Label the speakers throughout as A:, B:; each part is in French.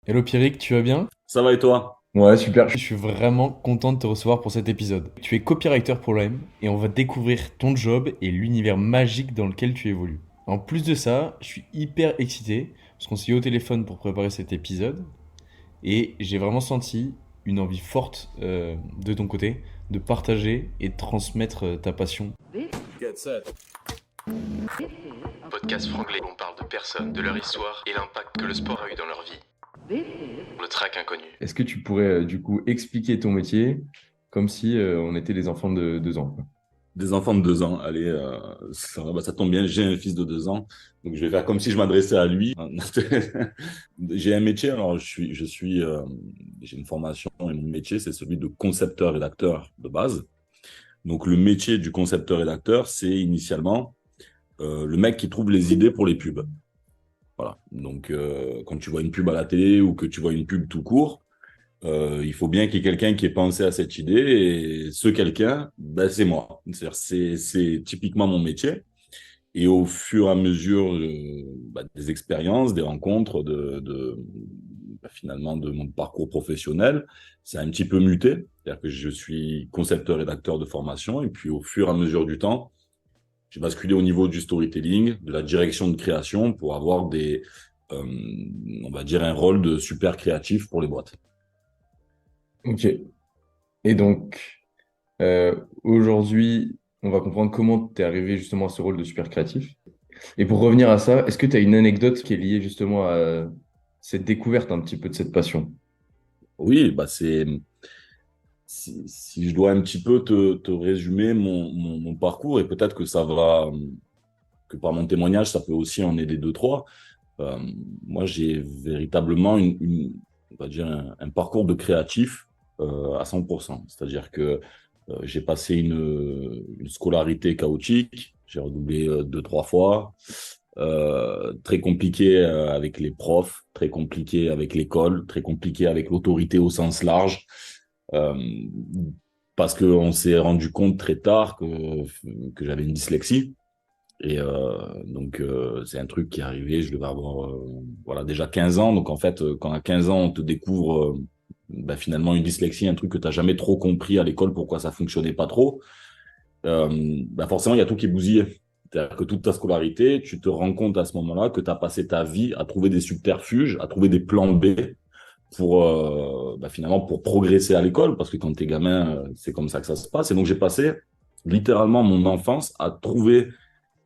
A: Hello Pierrick, tu vas bien?
B: Ça va et toi?
C: Ouais, super.
A: Je suis vraiment content de te recevoir pour cet épisode. Tu es copywriter pour l'OM et on va découvrir ton job et l'univers magique dans lequel tu évolues. En plus de ça, je suis hyper excité parce qu'on s'est eu au téléphone pour préparer cet épisode et j'ai vraiment senti une envie forte de ton côté de partager et de transmettre ta passion.
D: Get set.
E: Podcast franglais, on parle de personnes, de leur histoire et l'impact que le sport a eu dans leur vie. Le track inconnu.
C: Est-ce que tu pourrais du coup expliquer ton métier comme si on était des enfants de 2 ans, quoi.
B: Des enfants de 2 ans. Allez, ça tombe bien, j'ai un fils de 2 ans. Donc, je vais faire comme si je m'adressais à lui. J'ai un métier, alors j'ai une formation et mon métier, c'est celui de concepteur-rédacteur de base. Donc, le métier du concepteur-rédacteur, c'est initialement le mec qui trouve les idées pour les pubs. Voilà. Donc, quand tu vois une pub à la télé ou que tu vois une pub tout court, il faut bien qu'il y ait quelqu'un qui ait pensé à cette idée et ce quelqu'un, ben, c'est moi. C'est-à-dire, c'est typiquement mon métier. Et au fur et à mesure des expériences, des rencontres, finalement de mon parcours professionnel, ça a un petit peu muté. C'est-à-dire que je suis concepteur-rédacteur de formation et puis au fur et à mesure du temps, j'ai basculé au niveau du storytelling, de la direction de création pour avoir euh, on va dire, un rôle de super créatif pour les boîtes.
C: Ok. Et donc, aujourd'hui, on va comprendre comment tu es arrivé justement à ce rôle de super créatif. Et pour revenir à ça, est-ce que tu as une anecdote qui est liée justement à cette découverte un petit peu de cette passion?
B: Oui, bah si je dois un petit peu te résumer mon parcours, et peut-être que ça va, que par mon témoignage, ça peut aussi en aider deux, trois. Euh, Moi, j'ai véritablement on va dire un parcours de créatif à 100%. C'est-à-dire que j'ai passé une scolarité chaotique, j'ai redoublé deux, trois fois, très compliqué avec les profs, très compliqué avec l'école, très compliqué avec l'autorité au sens large. Euh, Parce qu'on s'est rendu compte très tard que j'avais une dyslexie. Et donc, c'est un truc qui est arrivé, je devais avoir voilà, déjà 15 ans. Donc, en fait, quand à 15 ans, on te découvre finalement une dyslexie, un truc que tu n'as jamais trop compris à l'école, pourquoi ça fonctionnait pas trop, forcément, il y a tout qui est bousillé. C'est-à-dire que toute ta scolarité, tu te rends compte à ce moment-là que tu as passé ta vie à trouver des subterfuges, à trouver des plans B pour finalement pour progresser à l'école, parce que quand t'es gamin, c'est comme ça que ça se passe. Et donc, j'ai passé littéralement mon enfance à trouver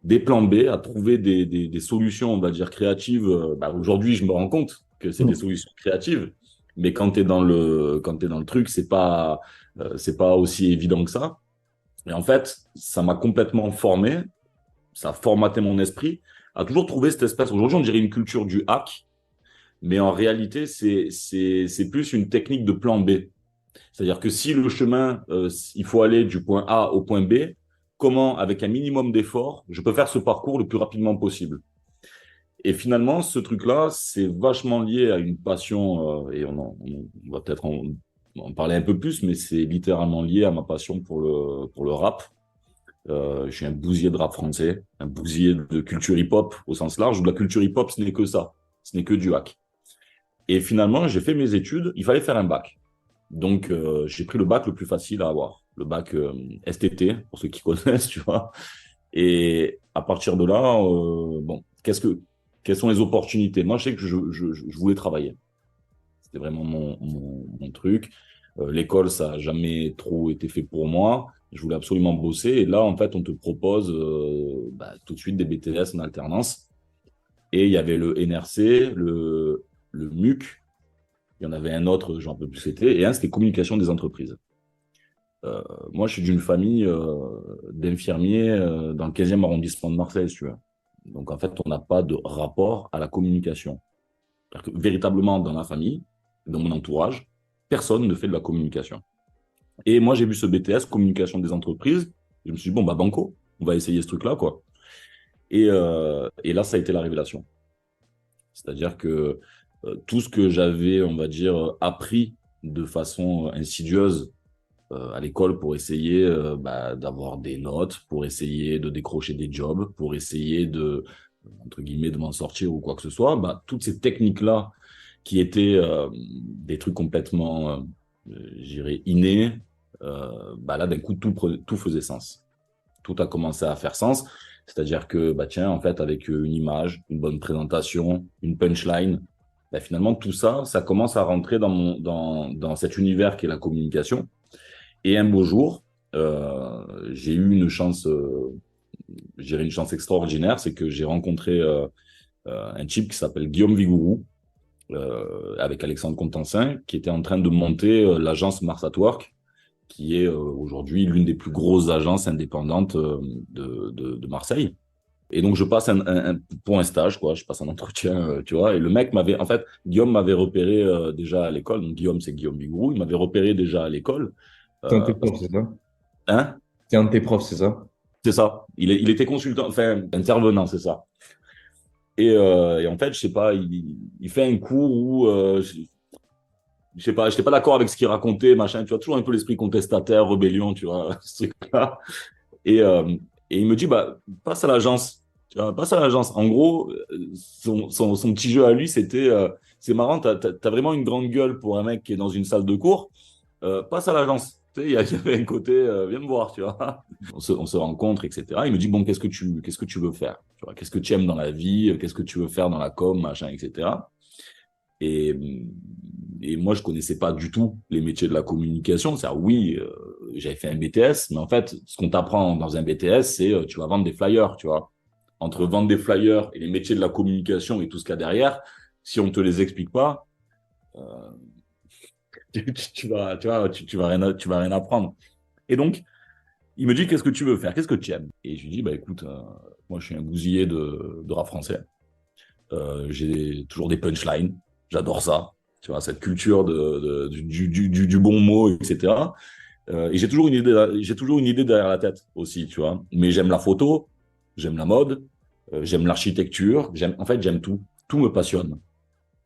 B: des plans B, à trouver des solutions, on va dire, créatives. Aujourd'hui, je me rends compte que c'est des
C: Mm.
B: solutions créatives, mais quand t'es dans le truc, c'est pas aussi évident que ça. Et en fait, ça m'a complètement formé, ça a formaté mon esprit, à toujours trouver cette espèce. Aujourd'hui, on dirait une culture du hack, mais en réalité, c'est plus une technique de plan B. C'est-à-dire que si le chemin, il faut aller du point A au point B, comment, avec un minimum d'effort, je peux faire ce parcours le plus rapidement possible. Et finalement, ce truc-là, c'est vachement lié à une passion, et on va peut-être en parler un peu plus, mais c'est littéralement lié à ma passion pour le rap. Je suis un bousier de rap français, un bousier de culture hip-hop au sens large, où la culture hip-hop, ce n'est que ça, ce n'est que du hack. Et finalement, j'ai fait mes études, il fallait faire un bac. Donc, j'ai pris le bac le plus facile à avoir, le bac STT, pour ceux qui connaissent, tu vois. Et à partir de là, bon, quelles sont les opportunités? Moi, je sais que je voulais travailler. C'était vraiment mon truc. L'école, ça n'a jamais trop été fait pour moi. Je voulais absolument bosser. Et là, en fait, on te propose tout de suite des BTS en alternance. Et il y avait le NRC, le MUC. Il y en avait un autre, j'en peux plus c'était. Et un, c'était communication des entreprises. Euh, Moi, je suis d'une famille d'infirmiers dans le 15e arrondissement de Marseille, si tu veux. Donc, en fait, on n'a pas de rapport à la communication. C'est-à-dire que, véritablement, dans la famille, dans mon entourage, personne ne fait de la communication. Et moi, j'ai vu ce BTS, communication des entreprises. Je me suis dit, bon, bah, banco, on va essayer ce truc-là, quoi. Et là, ça a été la révélation. C'est-à-dire que tout ce que j'avais, on va dire, appris de façon insidieuse à l'école pour essayer d'avoir des notes, pour essayer de décrocher des jobs, pour essayer de, entre guillemets, de m'en sortir ou quoi que ce soit, toutes ces techniques-là qui étaient des trucs complètement, je dirais, innés, là, d'un coup, tout faisait sens. Tout a commencé à faire sens. C'est-à-dire que, tiens, en fait, avec une image, une bonne présentation, une punchline, finalement, tout ça, ça commence à rentrer dans cet univers qui est la communication. Et un beau jour, j'ai eu une chance, je dirais une chance extraordinaire, c'est que j'ai rencontré un type qui s'appelle Guillaume Vigouroux, avec Alexandre Contancin, qui était en train de monter l'agence Mars at Work, qui est aujourd'hui l'une des plus grosses agences indépendantes de Marseille. Et donc, je passe pour un stage, quoi. Je passe un entretien, tu vois. Et le mec en fait, Guillaume m'avait repéré déjà à l'école. Donc, Guillaume, c'est Guillaume Vigouroux. Il m'avait repéré déjà à l'école.
C: C'est un de tes profs, c'est ça?
B: Hein?
C: C'est un de tes profs, c'est ça?
B: C'est ça. Il était consultant, enfin, intervenant, c'est ça. Et en fait, je sais pas, il fait un cours où, je sais pas, j'étais pas d'accord avec ce qu'il racontait, machin. Tu vois, toujours un peu l'esprit contestataire, rébellion, tu vois, ce truc-là. Et, il me dit, passe à l'agence. Tu vois, passe à l'agence. En gros, son petit jeu à lui, c'était, c'est marrant, t'as vraiment une grande gueule pour un mec qui est dans une salle de cours. Passe à l'agence. Tu sais, il y avait un côté, viens me voir, tu vois. On se rencontre, etc. Il me dit, bon, qu'est-ce que tu veux faire? Tu vois, qu'est-ce que tu aimes dans la vie? Qu'est-ce que tu veux faire dans la com, machin, etc. Et, et moi, je connaissais pas du tout les métiers de la communication. C'est-à-dire, oui, j'avais fait un BTS, mais en fait, ce qu'on t'apprend dans un BTS, c'est tu vas vendre des flyers, tu vois. Entre vendre des flyers et les métiers de la communication et tout ce qu'il y a derrière, si on te les explique pas, euh, tu vas rien apprendre. Et donc, il me dit, qu'est-ce que tu veux faire? Qu'est-ce que tu aimes? Et je lui dis, écoute, moi, je suis un bousillé de rap français. J'ai toujours des punchlines. J'adore ça. Tu vois, cette culture du bon mot, etc. Et j'ai toujours une idée derrière la tête aussi, tu vois. Mais j'aime la photo, j'aime la mode, j'aime l'architecture, en fait, j'aime tout. Tout me passionne.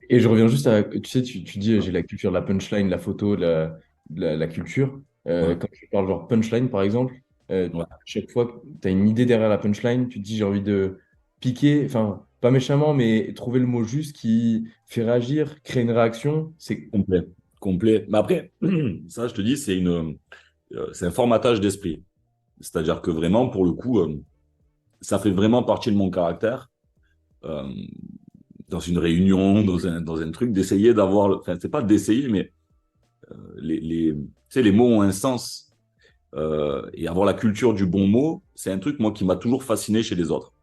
C: Et je reviens juste à, tu sais, tu dis, j'ai la culture de la punchline, la photo, la culture.
B: Ouais,
C: Quand tu parles genre punchline, par exemple,
B: ouais,
C: chaque fois que tu as une idée derrière la punchline, tu te dis, j'ai envie de piquer, enfin, pas méchamment, mais trouver le mot juste qui fait réagir, créer une réaction. C'est
B: complet, complet. Mais après, ça, je te dis, c'est un formatage d'esprit. C'est-à-dire que vraiment, pour le coup, ça fait vraiment partie de mon caractère. Euh, dans une réunion, dans un truc, d'essayer d'avoir, enfin, c'est pas d'essayer, mais tu sais, les mots ont un sens. Et avoir la culture du bon mot, c'est un truc, moi, qui m'a toujours fasciné chez les autres.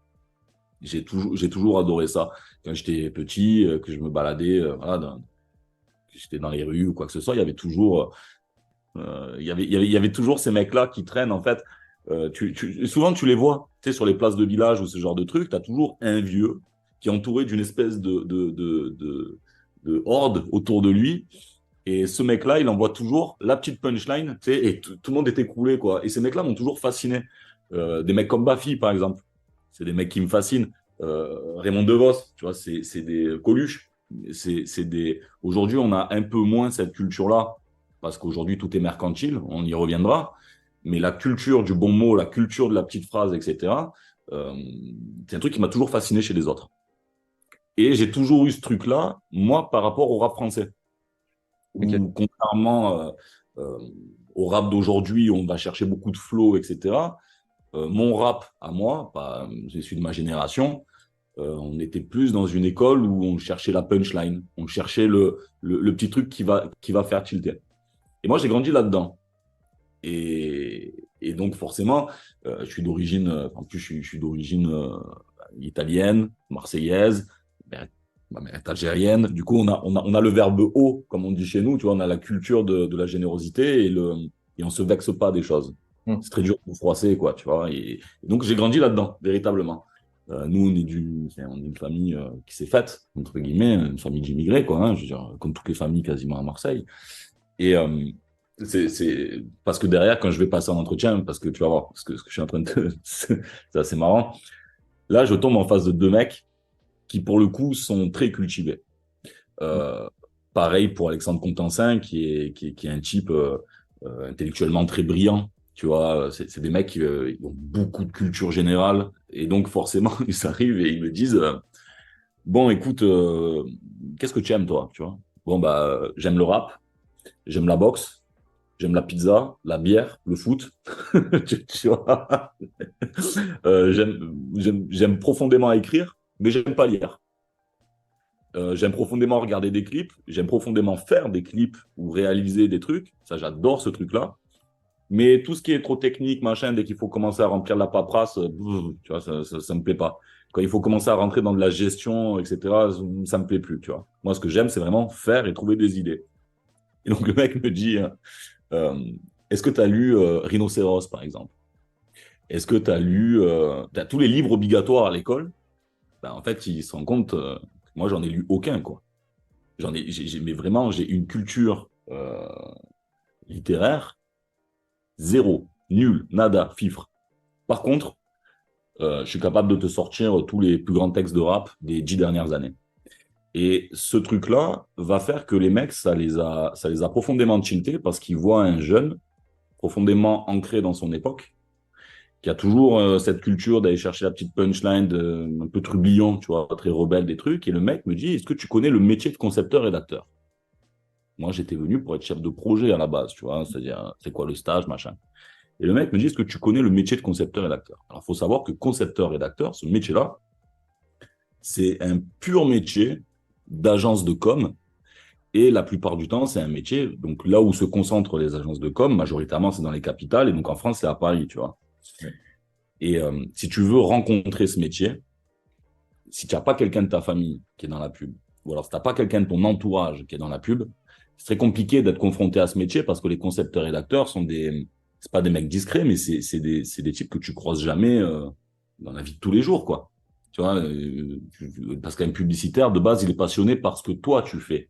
B: J'ai toujours adoré ça. Quand j'étais petit, que je me baladais, que j'étais dans les rues ou quoi que ce soit, il y avait toujours, il y avait toujours ces mecs-là qui traînent, en fait. Souvent, tu les vois, tu sais, sur les places de village ou ce genre de truc, tu as toujours un vieux qui est entouré d'une espèce de horde autour de lui. Et ce mec-là, il envoie toujours la petite punchline, tu sais, et tout le monde est écroulé, quoi. Et ces mecs-là m'ont toujours fasciné. Des mecs comme Baffy, par exemple. C'est des mecs qui me fascinent. Raymond DeVos, tu vois, c'est des Coluche. Aujourd'hui, on a un peu moins cette culture-là, parce qu'aujourd'hui, tout est mercantile, on y reviendra. Mais la culture du bon mot, la culture de la petite phrase, etc., c'est un truc qui m'a toujours fasciné chez les autres. Et j'ai toujours eu ce truc-là, moi, par rapport au rap français.
C: ok.
B: Où, contrairement euh, au rap d'aujourd'hui, on va chercher beaucoup de flow, etc. Mon rap, à moi, je suis de ma génération, on était plus dans une école où on cherchait la punchline, on cherchait le petit truc qui va faire tilter. Et moi, j'ai grandi là-dedans. Et donc, forcément, je suis d'origine, en plus, je suis d'origine italienne, marseillaise, ben, ma mère est algérienne. Du coup, on a le verbe haut, comme on dit chez nous, tu vois, on a la culture de la générosité et on se vexe pas des choses.
C: Hmm.
B: C'est très dur pour froisser, quoi, tu vois. Et donc, j'ai grandi là-dedans, véritablement. Nous, on est une famille qui s'est faite, entre guillemets, une famille d'immigrés, quoi, hein, je veux dire, comme toutes les familles quasiment à Marseille. Et c'est parce que derrière, quand je vais passer en entretien, parce que tu vas voir ce que je suis en train de... c'est assez marrant. Là, je tombe en face de deux mecs qui, pour le coup, sont très cultivés. Euh, Pareil pour Alexandre Contancin, qui est un type intellectuellement très brillant. Tu vois, c'est des mecs qui ils ont beaucoup de culture générale. Et donc, forcément, ils arrivent et ils me disent bon, écoute, qu'est-ce que tu aimes, toi, tu vois? Bon, j'aime le rap, j'aime la boxe, j'aime la pizza, la bière, le foot. Tu vois? J'aime profondément écrire, mais j'aime pas lire. J'aime profondément regarder des clips, j'aime profondément faire des clips ou réaliser des trucs. Ça, j'adore ce truc-là. Mais tout ce qui est trop technique, machin, dès qu'il faut commencer à remplir la paperasse, tu vois, ça me plaît pas. Quand il faut commencer à rentrer dans de la gestion, etc., ça me plaît plus, tu vois. Moi, ce que j'aime, c'est vraiment faire et trouver des idées. Et donc, le mec me dit, euh, est-ce que tu as lu Rhinocéros, par exemple? Est-ce que tu as lu t'as tous les livres obligatoires à l'école? Ben, en fait, il se rend compte, moi, j'en ai lu aucun, quoi. Mais vraiment, j'ai une culture littéraire zéro, nul, nada, fifre. Par contre, je suis capable de te sortir tous les plus grands textes de rap des 10 dernières années. Et ce truc-là va faire que les mecs, ça les a profondément tiltés parce qu'ils voient un jeune profondément ancré dans son époque, qui a toujours cette culture d'aller chercher la petite punchline un peu trublion, tu vois, très rebelle des trucs. Et le mec me dit, est-ce que tu connais le métier de concepteur-rédacteur? Moi, j'étais venu pour être chef de projet à la base, tu vois, c'est-à-dire, c'est quoi le stage, machin. Et le mec me dit, est-ce que tu connais le métier de concepteur-rédacteur? Alors, il faut savoir que concepteur-rédacteur, ce métier-là, c'est un pur métier d'agence de com. Et la plupart du temps, c'est un métier, donc là où se concentrent les agences de com, majoritairement, c'est dans les capitales. Et donc, en France, c'est à Paris, tu vois. Et si tu veux rencontrer ce métier, si tu n'as pas quelqu'un de ta famille qui est dans la pub, ou alors si tu n'as pas quelqu'un de ton entourage qui est dans la pub, c'est très compliqué d'être confronté à ce métier parce que les concepteurs-rédacteurs c'est pas des mecs discrets, mais c'est des types que tu croises jamais dans la vie de tous les jours, quoi. Tu vois, parce qu'un publicitaire, de base, il est passionné par ce que toi, tu fais.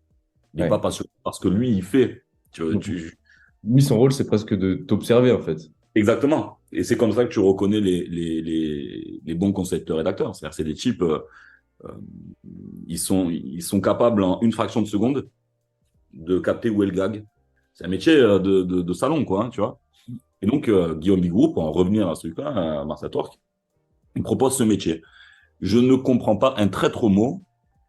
B: Il n'est pas passionné par ce que lui, il fait.
C: Lui, son rôle, c'est presque de t'observer, en fait.
B: Exactement. Et c'est comme ça que tu reconnais les bons concepteurs-rédacteurs. C'est-à-dire, c'est des types, euh, ils sont capables en une fraction de seconde de capter où est le gag. C'est un métier de salon, quoi, hein, tu vois. Et donc, Guillaume Bigroux, pour en revenir à ce truc-là, à Marsa Torque, il propose ce métier. Je ne comprends pas un traître mot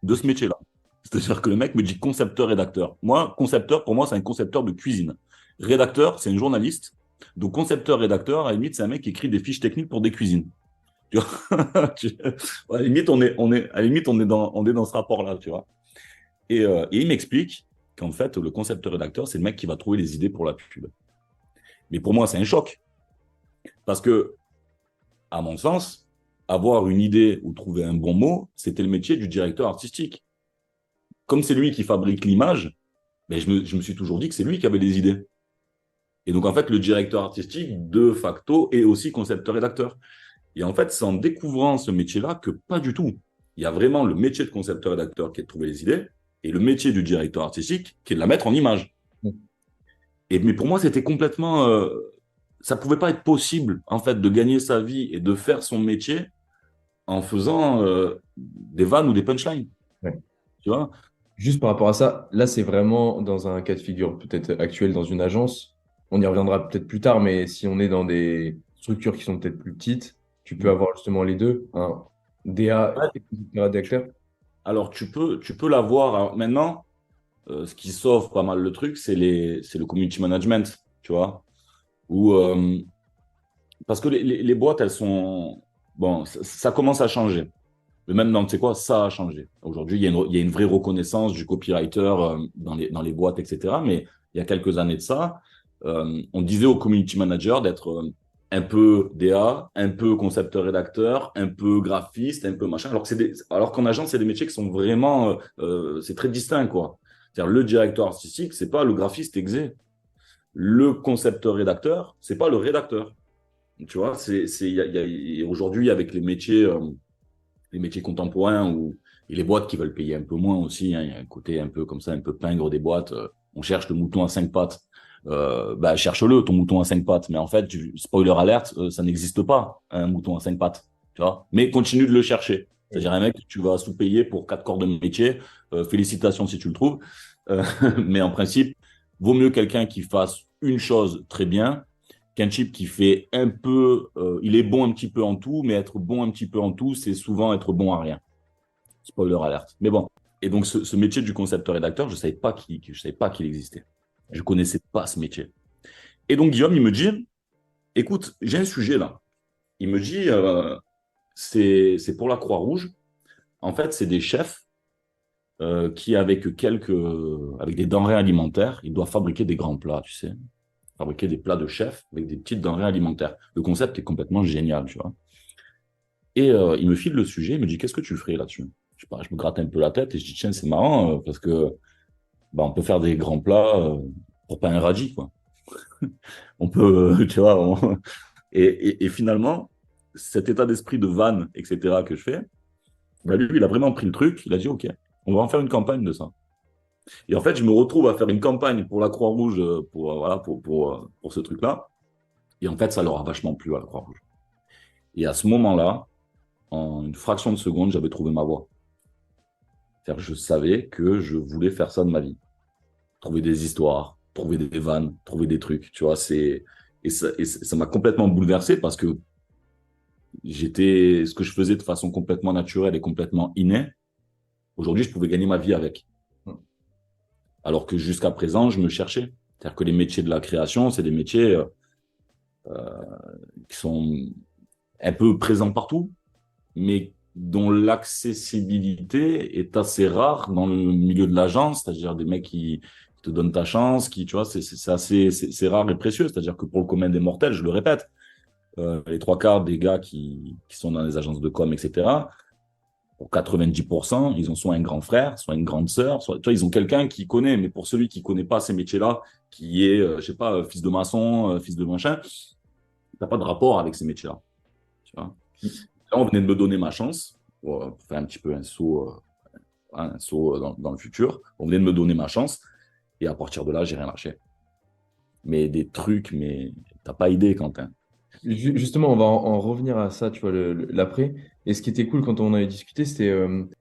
B: de ce métier-là. C'est-à-dire que le mec me dit concepteur-rédacteur. Moi, concepteur, pour moi, c'est un concepteur de cuisine. Rédacteur, c'est un journaliste. Donc, concepteur-rédacteur, à la limite, c'est un mec qui écrit des fiches techniques pour des cuisines. Tu vois à la limite, on est dans ce rapport-là, tu vois. Et il m'explique qu'en fait, le concepteur-rédacteur, c'est le mec qui va trouver les idées pour la pub. Mais pour moi, c'est un choc. Parce que, à mon sens, avoir une idée ou trouver un bon mot, c'était le métier du directeur artistique. Comme c'est lui qui fabrique l'image, ben je me suis toujours dit que c'est lui qui avait les idées. Et donc, en fait, le directeur artistique, de facto, est aussi concepteur-rédacteur. Et en fait, c'est en découvrant ce métier-là que pas du tout. Il y a vraiment le métier de concepteur-rédacteur qui est de trouver les idées et le métier du directeur artistique qui est de la mettre en image. Mais pour moi, c'était complètement... ça pouvait pas être possible, en fait, de gagner sa vie et de faire son métier en faisant des vannes ou des punchlines.
C: Ouais.
B: Tu vois?
C: Juste par rapport à ça, là, c'est vraiment dans un cas de figure peut-être actuel dans une agence. On y reviendra peut-être plus tard, mais si on est dans des structures qui sont peut-être plus petites, tu peux avoir justement les deux, un DA et un rédacteur.
B: Alors, tu peux l'avoir. Alors, maintenant, ce qui sauve pas mal le truc, c'est le community management, tu vois. Où, parce que les boîtes, elles sont... Bon, ça commence à changer. Mais même dans, tu sais quoi, ça a changé. Aujourd'hui, il y a une vraie reconnaissance du copywriter dans les boîtes, etc. Mais il y a quelques années de ça, on disait au community manager d'être un peu DA, un peu concepteur-rédacteur, un peu graphiste, un peu machin. Alors qu'en agence, c'est des métiers qui sont vraiment... c'est très distinct, quoi. C'est-à-dire, le directeur artistique, c'est pas le graphiste exé. Le concepteur-rédacteur, c'est pas le rédacteur. Tu vois, aujourd'hui, avec les métiers contemporains et les boîtes qui veulent payer un peu moins aussi, hein, il y a un côté un peu comme ça, un peu pingre des boîtes. On cherche le mouton à 5 pattes. Cherche-le, ton mouton à 5 pattes. Mais en fait, spoiler alert, ça n'existe pas, un mouton à 5 pattes. Tu vois, mais continue de le chercher. C'est-à-dire un mec que tu vas sous-payer pour 4 corps de métier. Félicitations si tu le trouves. Mais en principe, vaut mieux quelqu'un qui fasse une chose très bien qu'un type qui fait un peu, il est bon un petit peu en tout, mais être bon un petit peu en tout, c'est souvent être bon à rien. Spoiler alert. Mais bon, Et donc, ce métier du concepteur-rédacteur, je ne savais pas qu'il existait. Je ne connaissais pas ce métier. Et donc, Guillaume, il me dit, écoute, j'ai un sujet là. Il me dit, c'est pour la Croix-Rouge. En fait, c'est des chefs qui, avec des denrées alimentaires, ils doivent fabriquer des grands plats, tu sais. Fabriquer des plats de chefs avec des petites denrées alimentaires. Le concept est complètement génial, tu vois. Et il me file le sujet, il me dit, qu'est-ce que tu ferais là-dessus? Je sais pas, je me gratte un peu la tête et je dis, tiens, c'est marrant parce que bah, on peut faire des grands plats pour pas un radis, quoi. On peut, tu vois. Et finalement, cet état d'esprit de vanne, etc., que je fais, bah, lui, il a vraiment pris le truc, il a dit, OK, on va en faire une campagne de ça. Et en fait, je me retrouve à faire une campagne pour la Croix-Rouge, voilà, pour ce truc-là. Et en fait, ça leur a vachement plu à la Croix-Rouge. Et à ce moment-là, en une fraction de seconde, j'avais trouvé ma voie. C'est-à-dire que je savais que je voulais faire ça de ma vie. Trouver des histoires, trouver des vannes, trouver des trucs, tu vois. Et ça m'a complètement bouleversé parce que ce que je faisais de façon complètement naturelle et complètement innée, aujourd'hui, je pouvais gagner ma vie avec. Alors que jusqu'à présent, je me cherchais. C'est-à-dire que les métiers de la création, c'est des métiers qui sont un peu présents partout, mais dont l'accessibilité est assez rare dans le milieu de l'agence, c'est-à-dire des mecs qui te donnent ta chance, tu vois, c'est rare et précieux. C'est-à-dire que pour le commun des mortels, je le répète, les trois quarts des gars qui sont dans les agences de com, etc., pour 90%, ils ont soit un grand frère, soit une grande sœur, soit, tu vois, ils ont quelqu'un qui connaît. Mais pour celui qui connaît pas ces métiers-là, qui est, je sais pas, fils de maçon, fils de machin, t'as pas de rapport avec ces métiers-là. Tu vois. Là, on venait de me donner ma chance pour faire un petit peu un saut, dans le futur. On venait de me donner ma chance et à partir de là, j'ai rien lâché. Mais des trucs, mais t'as pas idée, Quentin.
C: Justement, on va en revenir à ça, tu vois, l'après. Et ce qui était cool quand on avait discuté, c'était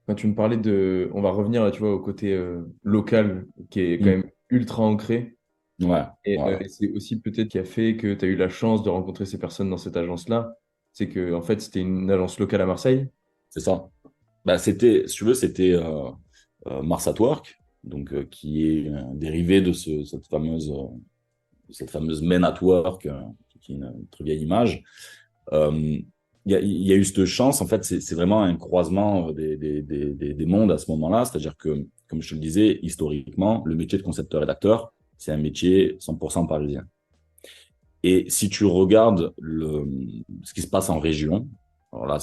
C: quand tu me parlais de. On va revenir, tu vois, au côté local qui est quand
B: Mm.
C: même ultra ancré.
B: Ouais,
C: Et
B: voilà,
C: c'est aussi peut-être qui a fait que tu as eu la chance de rencontrer ces personnes dans cette agence-là. C'est que, en fait, c'était une agence locale à Marseille.
B: c'est ça. Bah, si tu veux, c'était Mars at Work, donc, qui est un dérivé de cette fameuse Men at Work, qui est une très vieille image. Euh, il y a eu cette chance, en fait, c'est vraiment un croisement des mondes à ce moment-là, c'est-à-dire que, comme je te le disais, historiquement, le métier de concepteur-rédacteur, c'est un métier 100% parisien. Et si tu regardes ce qui se passe en région, alors là,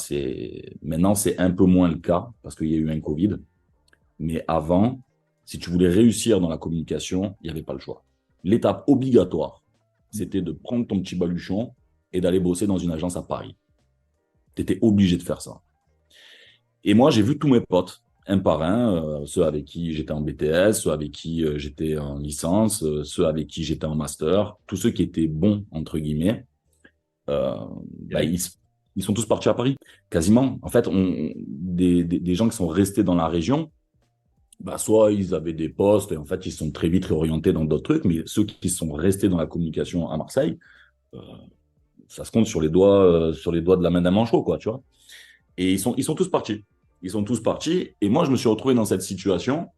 B: maintenant, c'est un peu moins le cas parce qu'il y a eu un Covid. Mais avant, si tu voulais réussir dans la communication, il n'y avait pas le choix. L'étape obligatoire, c'était de prendre ton petit baluchon et d'aller bosser dans une agence à Paris. Tu étais obligé de faire ça. Et moi, j'ai vu tous mes potes, un par un, ceux avec qui j'étais en BTS, ceux avec qui j'étais en licence, ceux avec qui j'étais en master, tous ceux qui étaient bons, entre guillemets, euh, bah, ils sont tous partis à Paris, quasiment. En fait, des gens qui sont restés dans la région, bah, soit ils avaient des postes et en fait, ils sont très vite réorientés dans d'autres trucs, mais ceux qui sont restés dans la communication à Marseille, euh, ça se compte sur les doigts de la main d'un manchot, quoi, tu vois. Et ils sont tous partis. Ils sont tous partis. Et moi, je me suis retrouvé dans cette situation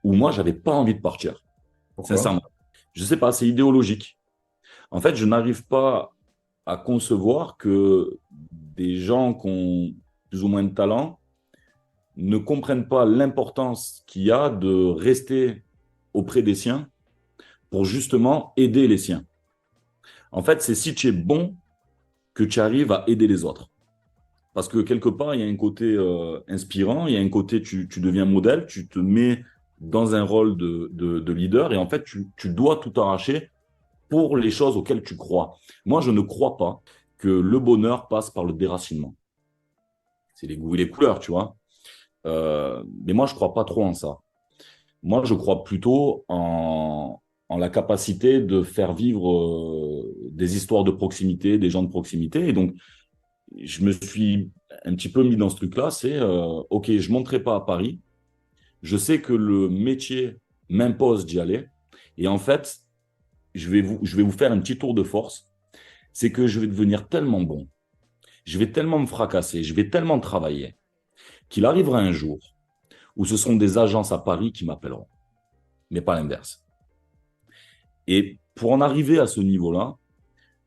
B: où moi, j'avais pas envie de partir.
C: Pourquoi?
B: Sincèrement. Je sais pas, c'est idéologique. En fait, je n'arrive pas à concevoir que des gens qui ont plus ou moins de talent ne comprennent pas l'importance qu'il y a de rester auprès des siens pour justement aider les siens. En fait, c'est si tu es bon que tu arrives à aider les autres. Parce que quelque part, il y a un côté inspirant, il y a un côté tu deviens modèle, tu te mets dans un rôle de leader et en fait, tu dois tout arracher pour les choses auxquelles tu crois. Moi, je ne crois pas que le bonheur passe par le déracinement. C'est les goûts et les couleurs, tu vois. Mais moi, je ne crois pas trop en ça. Moi, je crois plutôt en la capacité de faire vivre des histoires de proximité, des gens de proximité. Et donc, je me suis un petit peu mis dans ce truc-là, c'est OK, je ne monterai pas à Paris. Je sais que le métier m'impose d'y aller. Et en fait, je vais vous faire un petit tour de force. C'est que je vais devenir tellement bon, je vais tellement me fracasser, je vais tellement travailler, qu'il arrivera un jour ou ce seront des agences à Paris qui m'appelleront, mais pas l'inverse. Et pour en arriver à ce niveau-là,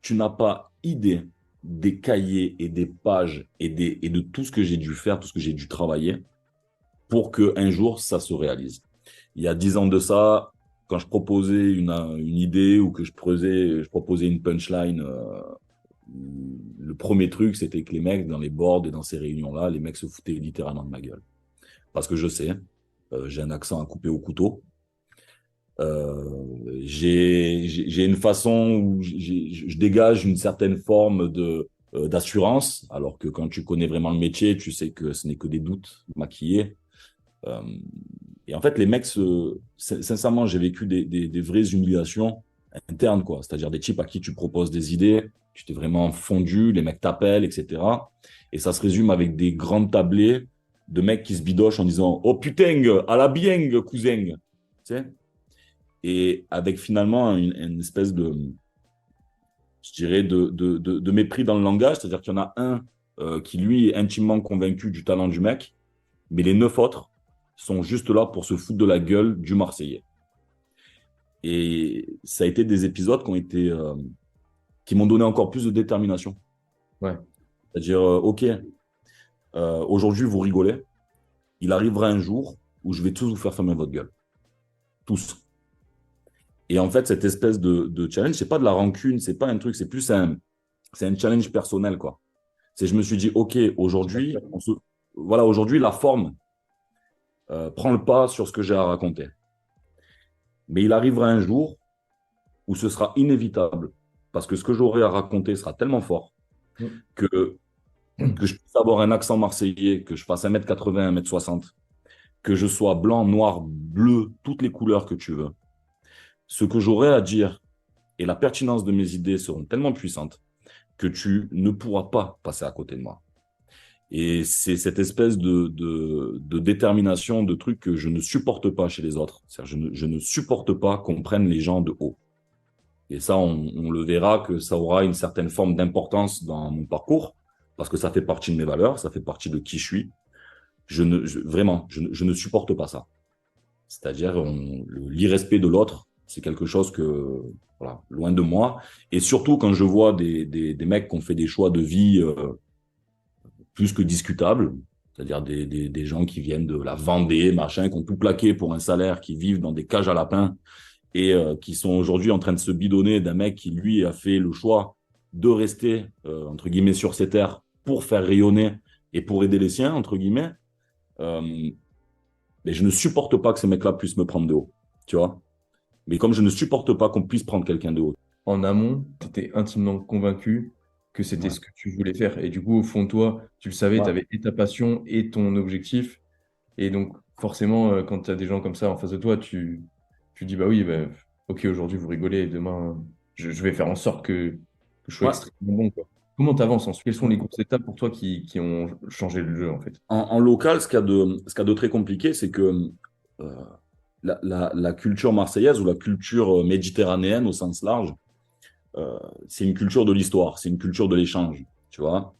B: tu n'as pas idée des cahiers et des pages et de tout ce que j'ai dû faire, tout ce que j'ai dû travailler pour qu'un jour, ça se réalise. Il y a 10 ans de ça, quand je proposais une idée ou que je proposais une punchline, le premier truc, c'était que les mecs, dans les boards et dans ces réunions-là, les mecs se foutaient littéralement de ma gueule. Parce que je sais, j'ai un accent à couper au couteau. J'ai une façon où je dégage une certaine forme d'assurance, alors que quand tu connais vraiment le métier, tu sais que ce n'est que des doutes maquillés. Et en fait, les mecs, sincèrement, j'ai vécu des vraies humiliations internes, quoi. C'est-à-dire des types à qui tu proposes des idées, tu t'es vraiment fondu, les mecs t'appellent, etc. Et ça se résume avec des grandes tablées de mecs qui se bidochent en disant « Oh putain, à la bien, cousin !» Tu sais. Et avec finalement une espèce de, je dirais, de mépris dans le langage, c'est-à-dire qu'il y en a un qui, lui, est intimement convaincu du talent du mec, mais les 9 autres sont juste là pour se foutre de la gueule du Marseillais. Et ça a été des épisodes qui m'ont donné encore plus de détermination.
C: Ouais.
B: C'est-à-dire, OK, aujourd'hui, vous rigolez, il arrivera un jour où je vais tous vous faire fermer votre gueule. Tous. Et en fait, cette espèce de challenge, c'est pas de la rancune, c'est pas un truc, c'est plus un challenge personnel, quoi. Je me suis dit, OK, aujourd'hui, aujourd'hui, la forme prend le pas sur ce que j'ai à raconter. Mais il arrivera un jour où ce sera inévitable, parce que ce que j'aurai à raconter sera tellement fort que je puisse avoir un accent marseillais, que je fasse 1m80, 1m60, que je sois blanc, noir, bleu, toutes les couleurs que tu veux. Ce que j'aurai à dire et la pertinence de mes idées seront tellement puissantes que tu ne pourras pas passer à côté de moi. Et c'est cette espèce de détermination, de truc que je ne supporte pas chez les autres. C'est-à-dire, je ne supporte pas qu'on prenne les gens de haut. Et ça, on le verra que ça aura une certaine forme d'importance dans mon parcours, parce que ça fait partie de mes valeurs, ça fait partie de qui je suis. Vraiment, je ne supporte pas ça. C'est-à-dire l'irrespect de l'autre, c'est quelque chose que, voilà, loin de moi. Et surtout quand je vois des mecs qui ont fait des choix de vie plus que discutables, c'est-à-dire des gens qui viennent de la Vendée, machin, qui ont tout plaqué pour un salaire, qui vivent dans des cages à lapins et qui sont aujourd'hui en train de se bidonner d'un mec qui, lui, a fait le choix de rester, entre guillemets, sur ces terres pour faire rayonner et pour aider les siens, entre guillemets. Mais je ne supporte pas que ces mecs-là puissent me prendre de haut, tu vois. Mais comme je ne supporte pas qu'on puisse prendre quelqu'un de haut.
C: En amont, tu étais intimement convaincu que c'était ce que tu voulais faire. Et du coup, au fond de toi, tu le savais, tu avais et ta passion et ton objectif. Et donc, forcément, quand tu as des gens comme ça en face de toi, tu dis, bah oui, bah, ok, aujourd'hui, vous rigolez, et demain, je vais faire en sorte que je sois extrêmement bon, quoi. Comment tu avances ensuite? Quelles sont les grosses étapes pour toi qui ont changé le jeu, en fait?
B: En local, ce qu'il y a de très compliqué, c'est que la culture marseillaise ou la culture méditerranéenne au sens large, c'est une culture de l'histoire, c'est une culture de l'échange, tu vois.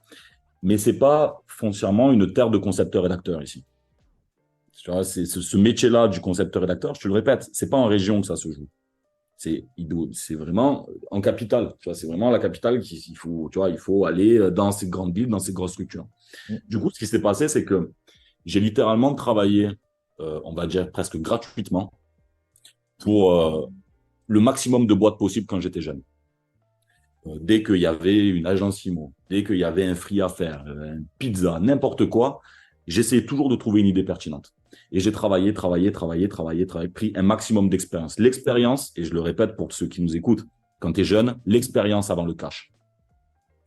B: Mais c'est pas foncièrement une terre de concepteurs-rédacteurs ici. Tu vois, c'est ce métier-là du concepteur-rédacteur, je te le répète, c'est pas en région que ça se joue. C'est vraiment en capitale. Tu vois, c'est vraiment la capitale qu'il faut, tu vois, il faut aller dans ces grandes villes, dans ces grosses structures. Du coup, ce qui s'est passé, c'est que j'ai littéralement travaillé, on va dire presque gratuitement, pour le maximum de boîtes possibles quand j'étais jeune. Dès qu'il y avait une agence IMO, dès qu'il y avait un free à faire, une pizza, n'importe quoi, j'essayais toujours de trouver une idée pertinente. Et j'ai travaillé, pris un maximum d'expérience. L'expérience, et je le répète pour ceux qui nous écoutent, quand tu es jeune, l'expérience avant le cash.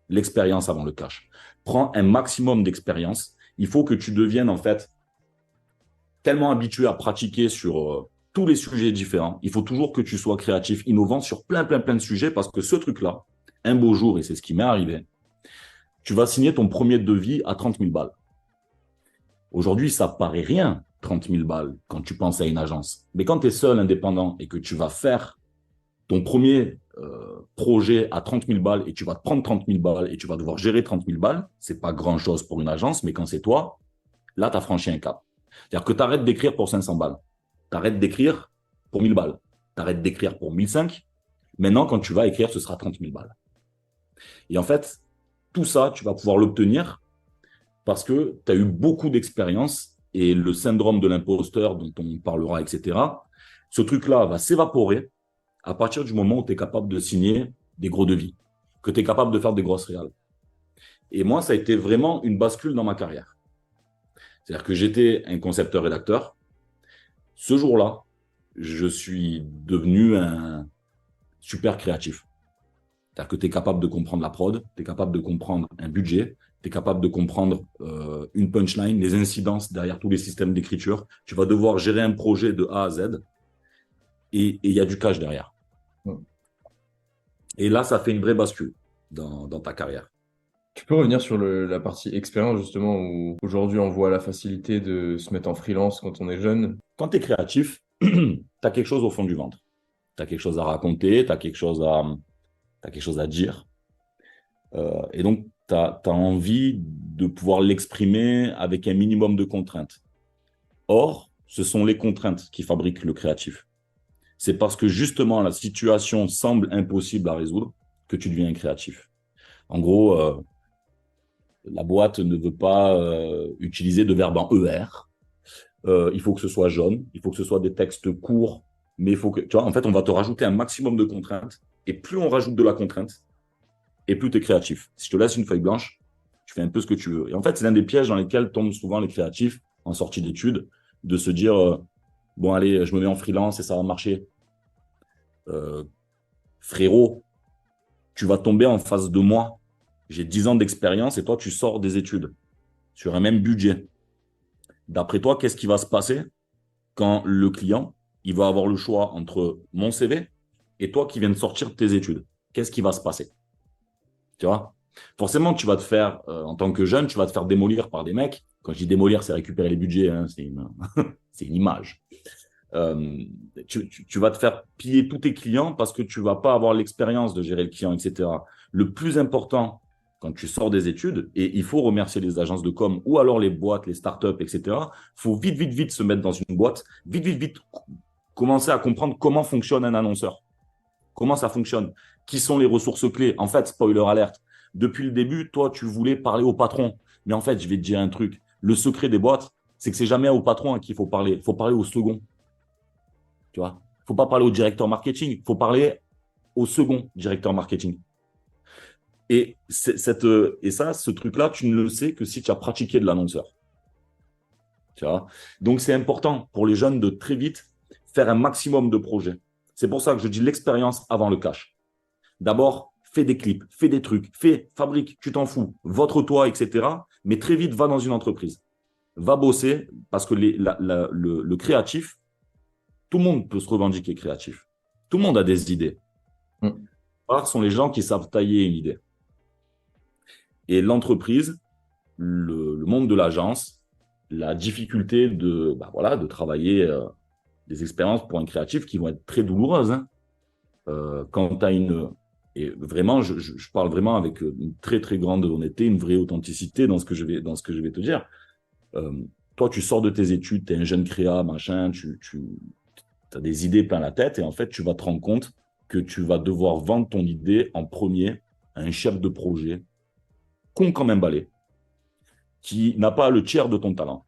B: L'expérience avant le cash. Prends un maximum d'expérience. Il faut que tu deviennes en fait tellement habitué à pratiquer sur tous les sujets différents. Il faut toujours que tu sois créatif, innovant sur plein de sujets parce que ce truc-là, un beau jour, et c'est ce qui m'est arrivé, tu vas signer ton premier devis à 30 000 balles. Aujourd'hui, ça paraît rien, 30 000 balles, quand tu penses à une agence. Mais quand tu es seul, indépendant, et que tu vas faire ton premier projet à 30 000 balles, et tu vas te prendre 30 000 balles, et tu vas devoir gérer 30 000 balles, c'est pas grand-chose pour une agence, mais quand c'est toi, là, tu as franchi un cap. C'est-à-dire que tu arrêtes d'écrire pour 500 balles. Tu arrêtes d'écrire pour 1000 balles. Tu arrêtes d'écrire pour 1005. Maintenant, quand tu vas écrire, ce sera 30 000 balles. Et en fait, tout ça, tu vas pouvoir l'obtenir parce que tu as eu beaucoup d'expérience et le syndrome de l'imposteur dont on parlera, etc. Ce truc-là va s'évaporer à partir du moment où tu es capable de signer des gros devis, que tu es capable de faire des grosses réals. Et moi, ça a été vraiment une bascule dans ma carrière. C'est-à-dire que j'étais un concepteur-rédacteur. Ce jour-là, je suis devenu un super créatif. C'est-à-dire que tu es capable de comprendre la prod, tu es capable de comprendre un budget, tu es capable de comprendre une punchline, les incidences derrière tous les systèmes d'écriture. Tu vas devoir gérer un projet de A à Z et il y a du cash derrière. Et là, ça fait une vraie bascule dans ta carrière.
C: Tu peux revenir sur la partie expérience, justement, où aujourd'hui on voit la facilité de se mettre en freelance quand on est jeune.
B: Quand tu es créatif, tu as quelque chose au fond du ventre. Tu as quelque chose à raconter, tu as quelque chose à dire. Et donc, tu as envie de pouvoir l'exprimer avec un minimum de contraintes. Or, ce sont les contraintes qui fabriquent le créatif. C'est parce que justement, la situation semble impossible à résoudre que tu deviens un créatif. En gros, la boîte ne veut pas utiliser de verbe en ER. Il faut que ce soit jaune, il faut que ce soit des textes courts, mais il faut que, tu vois, en fait, on va te rajouter un maximum de contraintes. Et plus on rajoute de la contrainte, et plus tu es créatif. Si je te laisse une feuille blanche, tu fais un peu ce que tu veux. Et en fait, c'est l'un des pièges dans lesquels tombent souvent les créatifs en sortie d'études, de se dire bon, allez, je me mets en freelance et ça va marcher. Frérot, tu vas tomber en face de moi. J'ai 10 ans d'expérience et toi, tu sors des études sur un même budget. D'après toi, qu'est-ce qui va se passer quand le client, il va avoir le choix entre mon CV et toi qui viens de sortir de tes études? Qu'est-ce qui va se passer? Tu vois? Forcément, tu vas te faire, en tant que jeune, tu vas te faire démolir par des mecs. Quand je dis démolir, c'est récupérer les budgets, hein, c'est une image. Tu vas te faire piller tous tes clients parce que tu vas pas avoir l'expérience de gérer le client, etc. Le plus important, quand tu sors des études, et il faut remercier les agences de com ou alors les boîtes, les startups, etc. Il faut vite se mettre dans une boîte, vite commencer à comprendre comment fonctionne un annonceur. Comment ça fonctionne? Qui sont les ressources clés? En fait, spoiler alerte, depuis le début, toi, tu voulais parler au patron. Mais en fait, je vais te dire un truc. Le secret des boîtes, c'est que c'est jamais au patron qu'il faut parler. Il faut parler au second. Tu vois? Il ne faut pas parler au directeur marketing. Il faut parler au second directeur marketing. Et ce truc-là, tu ne le sais que si tu as pratiqué de l'annonceur. Tu vois? Donc, c'est important pour les jeunes de très vite faire un maximum de projets. C'est pour ça que je dis l'expérience avant le cash. D'abord, fais des clips, fais des trucs, fabrique, tu t'en fous, votre-toi, etc. Mais très vite, va dans une entreprise. Va bosser parce que le créatif, tout le monde peut se revendiquer créatif. Tout le monde a des idées. Rares sont les gens qui savent tailler une idée. Et l'entreprise, le monde de l'agence, la difficulté de travailler des expériences pour un créatif qui vont être très douloureuses. Hein. Quand tu as et vraiment, je parle vraiment avec une très, très grande honnêteté, une vraie authenticité dans ce que je vais te dire. Toi, tu sors de tes études, tu es un jeune créa, machin, tu as des idées plein la tête et en fait, tu vas te rendre compte que tu vas devoir vendre ton idée en premier à un chef de projet con comme un balai, qui n'a pas le tiers de ton talent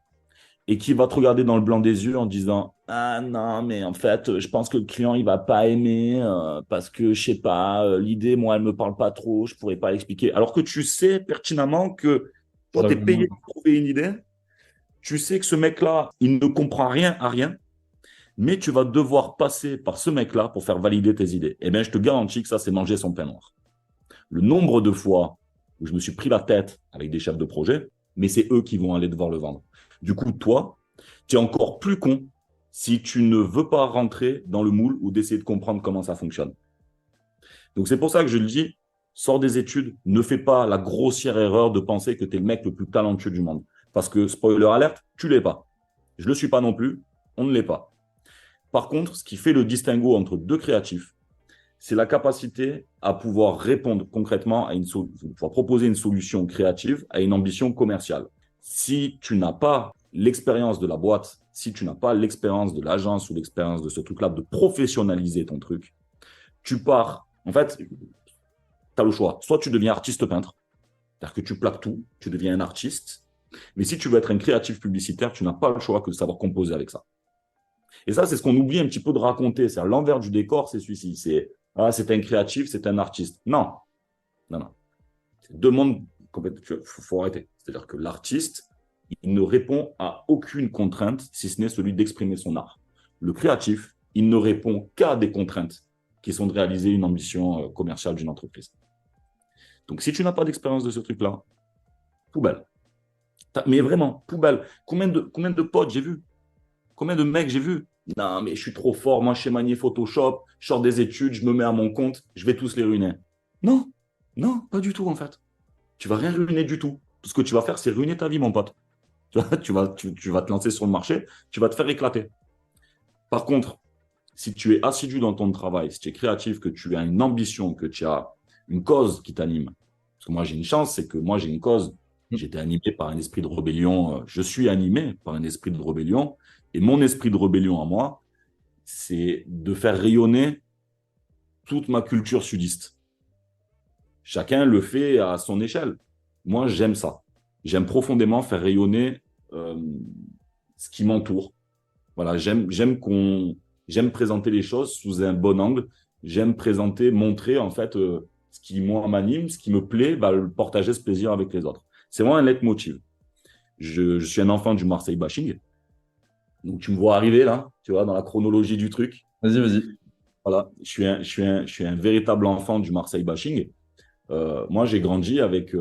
B: et qui va te regarder dans le blanc des yeux en disant « Ah non, mais en fait, je pense que le client, il va pas aimer parce que, je sais pas, l'idée, moi, elle me parle pas trop, je pourrais pas l'expliquer. » Alors que tu sais pertinemment que toi, tu es payé pour trouver une idée. Tu sais que ce mec-là, il ne comprend rien à rien, mais tu vas devoir passer par ce mec-là pour faire valider tes idées. Eh bien, je te garantis que ça, c'est manger son pain noir. Le nombre de fois où je me suis pris la tête avec des chefs de projet, mais c'est eux qui vont aller devoir le vendre. Du coup, toi, tu es encore plus con si tu ne veux pas rentrer dans le moule ou d'essayer de comprendre comment ça fonctionne. Donc, c'est pour ça que je le dis, sors des études, ne fais pas la grossière erreur de penser que tu es le mec le plus talentueux du monde. Parce que, spoiler alerte, tu ne l'es pas. Je ne le suis pas non plus, on ne l'est pas. Par contre, ce qui fait le distinguo entre deux créatifs, c'est la capacité à pouvoir répondre concrètement à pouvoir proposer une solution créative à une ambition commerciale. Si tu n'as pas l'expérience de la boîte, si tu n'as pas l'expérience de l'agence ou l'expérience de ce truc-là, de professionnaliser ton truc, tu pars. En fait, tu as le choix. Soit tu deviens artiste peintre, c'est-à-dire que tu plaques tout, tu deviens un artiste. Mais si tu veux être un créatif publicitaire, tu n'as pas le choix que de savoir composer avec ça. Et ça, c'est ce qu'on oublie un petit peu de raconter. C'est à l'envers du décor, c'est celui-ci. C'est un créatif, c'est un artiste. Non, non, non. C'est deux mondes complètement. Faut arrêter. C'est-à-dire que l'artiste, il ne répond à aucune contrainte, si ce n'est celui d'exprimer son art. Le créatif, il ne répond qu'à des contraintes qui sont de réaliser une ambition commerciale d'une entreprise. Donc, si tu n'as pas d'expérience de ce truc-là, poubelle. Mais vraiment, poubelle. Combien de potes j'ai vu? Combien de mecs j'ai vu? Non, mais je suis trop fort, moi je sais manier Photoshop, je sors des études, je me mets à mon compte, je vais tous les ruiner. Non, non, pas du tout en fait. Tu vas rien ruiner du tout. Tout ce que tu vas faire, c'est ruiner ta vie, mon pote. Tu vas te lancer sur le marché, tu vas te faire éclater. Par contre, si tu es assidu dans ton travail, si tu es créatif, que tu as une ambition, que tu as une cause qui t'anime, parce que moi j'ai une chance, c'est que moi j'ai une cause. J'étais animé par un esprit de rébellion, je suis animé par un esprit de rébellion, et mon esprit de rébellion à moi, c'est de faire rayonner toute ma culture sudiste. Chacun le fait à son échelle. Moi, j'aime ça. J'aime profondément faire rayonner ce qui m'entoure. Voilà, j'aime présenter les choses sous un bon angle. J'aime montrer en fait ce qui moi m'anime, ce qui me plaît, le partager ce plaisir avec les autres. C'est vraiment un leitmotiv. Je suis un enfant du Marseille bashing. Donc, tu me vois arriver là, tu vois, dans la chronologie du truc.
C: Vas-y, vas-y.
B: Voilà, je suis un véritable enfant du Marseille bashing. Moi, j'ai grandi avec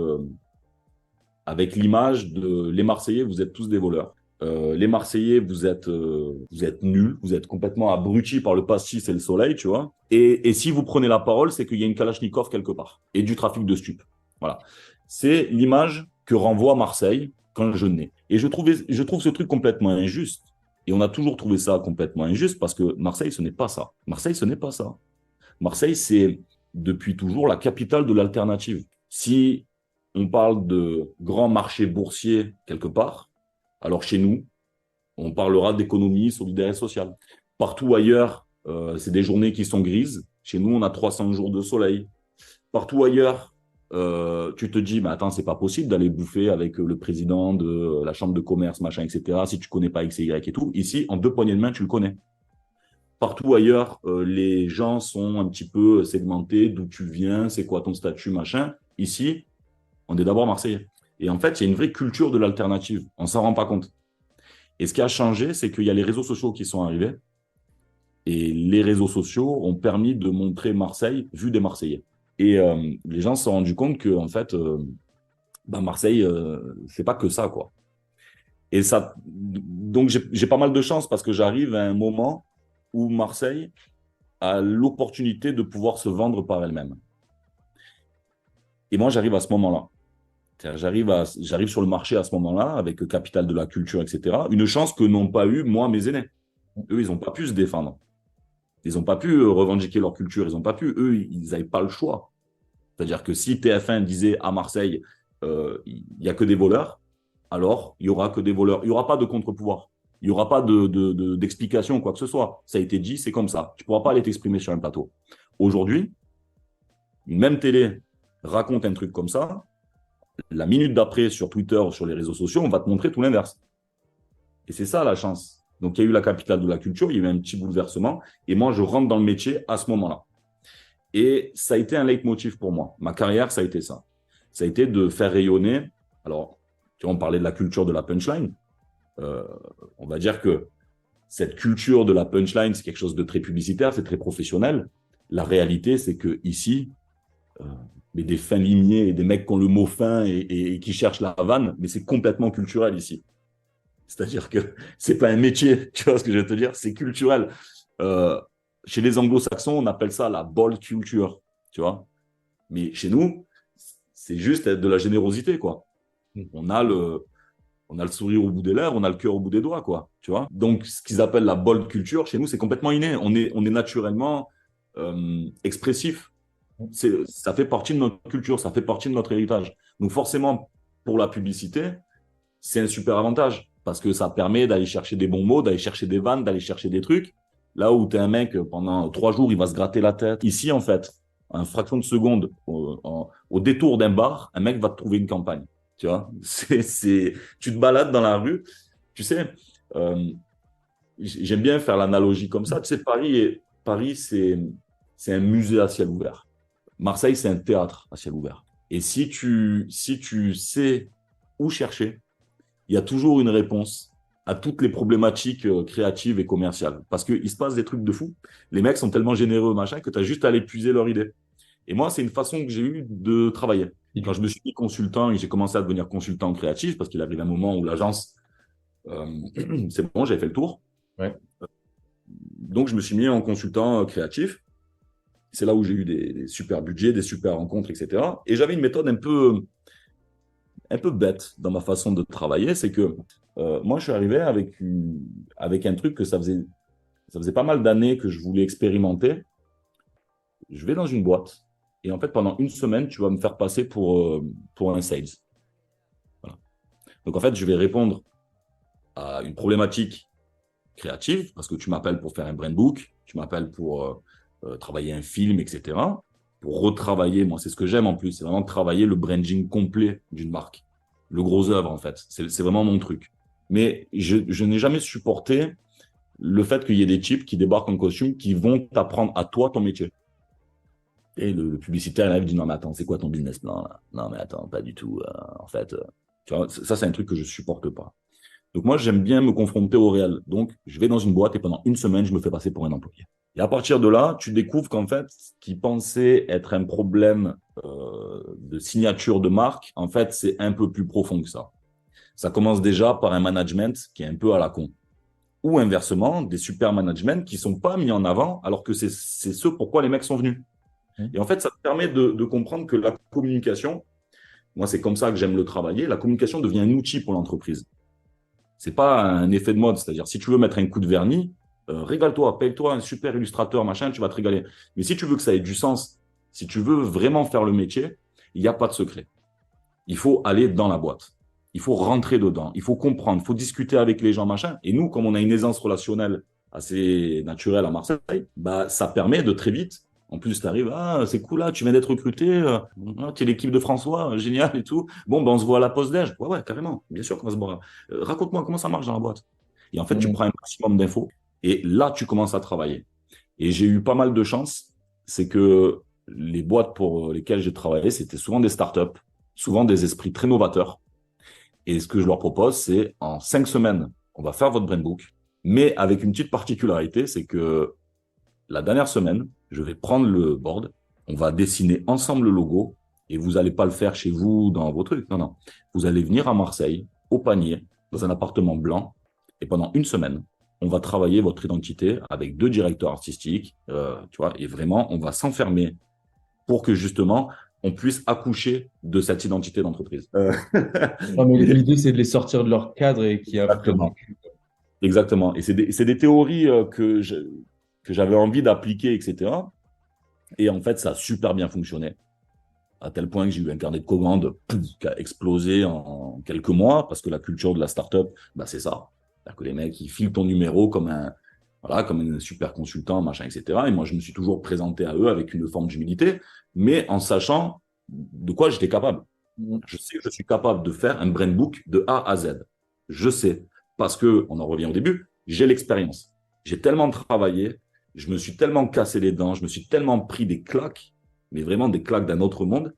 B: l'image de les Marseillais, vous êtes tous des voleurs. Les Marseillais, vous êtes nuls, vous êtes complètement abrutis par le pastis et le soleil, tu vois. Et si vous prenez la parole, c'est qu'il y a une Kalachnikov quelque part et du trafic de stupes. Voilà. C'est l'image que renvoie Marseille quand je nais. Et je trouve ce truc complètement injuste. Et on a toujours trouvé ça complètement injuste parce que Marseille, ce n'est pas ça. Marseille, ce n'est pas ça. Marseille, c'est depuis toujours la capitale de l'alternative. Si on parle de grands marchés boursiers quelque part, alors chez nous, on parlera d'économie solidaire et sociale. Partout ailleurs, c'est des journées qui sont grises. Chez nous, on a 300 jours de soleil. Partout ailleurs, tu te dis, mais attends, c'est pas possible d'aller bouffer avec le président de la chambre de commerce, machin, etc. Si tu connais pas X et Y et tout. Ici, en 2 poignées de main, tu le connais. Partout ailleurs, les gens sont un petit peu segmentés, d'où tu viens, c'est quoi ton statut, machin. Ici, on est d'abord Marseillais. Et en fait, il y a une vraie culture de l'alternative. On s'en rend pas compte. Et ce qui a changé, c'est qu'il y a les réseaux sociaux qui sont arrivés. Et les réseaux sociaux ont permis de montrer Marseille vu des Marseillais. Et les gens se sont rendus compte que, en fait, Marseille, c'est pas que ça, quoi. Et ça, donc j'ai pas mal de chance parce que j'arrive à un moment où Marseille a l'opportunité de pouvoir se vendre par elle-même. Et moi, j'arrive à ce moment-là. J'arrive sur le marché à ce moment-là, avec le capital de la culture, etc. Une chance que n'ont pas eu, moi, mes aînés. Eux, ils n'ont pas pu se défendre. Ils n'ont pas pu revendiquer leur culture. Ils n'ont pas pu. Eux, ils n'avaient pas le choix. C'est-à-dire que si TF1 disait à Marseille, il n'y a que des voleurs, alors il n'y aura que des voleurs. Il n'y aura pas de contre-pouvoir. Il n'y aura pas d'explication ou quoi que ce soit. Ça a été dit, c'est comme ça. Tu ne pourras pas aller t'exprimer sur un plateau. Aujourd'hui, une même télé raconte un truc comme ça. La minute d'après, sur Twitter ou sur les réseaux sociaux, on va te montrer tout l'inverse. Et c'est ça la chance. Donc, il y a eu la capitale de la culture, il y a eu un petit bouleversement. Et moi, je rentre dans le métier à ce moment-là. Et ça a été un leitmotiv pour moi. Ma carrière, ça a été ça. Ça a été de faire rayonner. Alors, tu vois, on parlait de la culture de la punchline. On va dire que cette culture de la punchline, c'est quelque chose de très publicitaire, c'est très professionnel. La réalité, c'est que ici, mais des fins limiers et des mecs qui ont le mot fin et qui cherchent la vanne, mais c'est complètement culturel ici. C'est-à-dire que c'est pas un métier, tu vois ce que je veux te dire, c'est culturel. Chez les anglo-saxons, on appelle ça la ball culture, tu vois. Mais chez nous, c'est juste de la générosité, quoi. On a le sourire au bout des lèvres, on a le cœur au bout des doigts, quoi, tu vois. Donc, ce qu'ils appellent la ball culture, chez nous, c'est complètement inné. On est naturellement expressif. Ça fait partie de notre culture, ça fait partie de notre héritage. Donc forcément, pour la publicité, c'est un super avantage. parce que ça permet d'aller chercher des bons mots, d'aller chercher des vannes, d'aller chercher des trucs. Là où tu es un mec, pendant 3 jours, il va se gratter la tête. Ici, en fait, en fraction de seconde, au détour d'un bar, un mec va te trouver une campagne. Tu vois, tu te balades dans la rue. Tu sais, j'aime bien faire l'analogie comme ça. Tu sais, Paris, c'est un musée à ciel ouvert. Marseille, c'est un théâtre à ciel ouvert. Et si tu sais où chercher, il y a toujours une réponse à toutes les problématiques créatives et commerciales. Parce qu'il se passe des trucs de fou. Les mecs sont tellement généreux, machin, que tu as juste à aller puiser leur idée. Et moi, c'est une façon que j'ai eue de travailler. Quand je me suis mis consultant et j'ai commencé à devenir consultant créatif, parce qu'il arrive un moment où l'agence, c'est bon, j'avais fait le tour.
C: Ouais.
B: Donc, je me suis mis en consultant créatif. C'est là où j'ai eu des super budgets, des super rencontres, etc. Et j'avais une méthode un peu bête dans ma façon de travailler. C'est que moi, je suis arrivé avec un truc que ça faisait pas mal d'années que je voulais expérimenter. Je vais dans une boîte et en fait, pendant une semaine, tu vas me faire passer pour un sales. Voilà. Donc, en fait, je vais répondre à une problématique créative parce que tu m'appelles pour faire un brand book, tu m'appelles pour travailler un film, etc. Pour retravailler, moi, c'est ce que j'aime en plus, c'est vraiment travailler le branding complet d'une marque. Le gros œuvre, en fait. C'est vraiment mon truc. Mais je n'ai jamais supporté le fait qu'il y ait des types qui débarquent en costume qui vont t'apprendre à toi ton métier. Et le publicitaire, il arrive, dit non, mais attends, c'est quoi ton business plan là? Non, mais attends, pas du tout. En fait, tu vois, ça, c'est un truc que je supporte pas. Donc, moi, j'aime bien me confronter au réel. Donc, je vais dans une boîte et pendant une semaine, je me fais passer pour un employé. Et à partir de là, tu découvres qu'en fait, ce qui pensait être un problème de signature de marque, en fait, c'est un peu plus profond que ça. Ça commence déjà par un management qui est un peu à la con. Ou inversement, des super managements qui sont pas mis en avant, alors que c'est ce pourquoi les mecs sont venus. Et en fait, ça te permet de comprendre que la communication, moi, c'est comme ça que j'aime le travailler, la communication devient un outil pour l'entreprise. C'est pas un effet de mode, c'est-à-dire si tu veux mettre un coup de vernis, régale-toi, paye-toi un super illustrateur, machin, tu vas te régaler. Mais si tu veux que ça ait du sens, si tu veux vraiment faire le métier, il n'y a pas de secret. Il faut aller dans la boîte. Il faut rentrer dedans. Il faut comprendre. Il faut discuter avec les gens, machin. Et nous, comme on a une aisance relationnelle assez naturelle à Marseille, bah, ça permet de très vite. En plus, tu arrives, ah, c'est cool là, tu viens d'être recruté, tu es l'équipe de François, génial et tout. Bon, ben, on se voit à la pause déj. Ouais, ouais, carrément. Bien sûr qu'on va se voir. Raconte-moi comment ça marche dans la boîte. Et en fait, tu prends un maximum d'infos et là, tu commences à travailler. Et j'ai eu pas mal de chance. C'est que les boîtes pour lesquelles j'ai travaillé, c'était souvent des startups, souvent des esprits très novateurs. Et ce que je leur propose, c'est en 5 semaines, on va faire votre brand book, mais avec une petite particularité, c'est que la dernière semaine, je vais prendre le board, on va dessiner ensemble le logo, et vous n'allez pas le faire chez vous dans vos trucs. Non, non. Vous allez venir à Marseille, au panier, dans un appartement blanc, et pendant une semaine, on va travailler votre identité avec 2 directeurs artistiques, tu vois, et vraiment, on va s'enfermer pour que justement, on puisse accoucher de cette identité d'entreprise.
C: Non, mais l'idée, c'est de les sortir de leur cadre et qui apprennent.
B: Exactement. Et c'est des théories que j'avais envie d'appliquer, etc. Et en fait, ça a super bien fonctionné. À tel point que j'ai eu un carnet de commandes qui a explosé en quelques mois, parce que la culture de la startup, bah, c'est ça. C'est-à-dire que les mecs, ils filent ton numéro comme un super consultant, machin, etc. Et moi, je me suis toujours présenté à eux avec une forme d'humilité, mais en sachant de quoi j'étais capable. Je sais que je suis capable de faire un brand book de A à Z. Je sais, parce que, on en revient au début, j'ai l'expérience. J'ai tellement travaillé, je me suis tellement cassé les dents, je me suis tellement pris des claques, mais vraiment des claques d'un autre monde,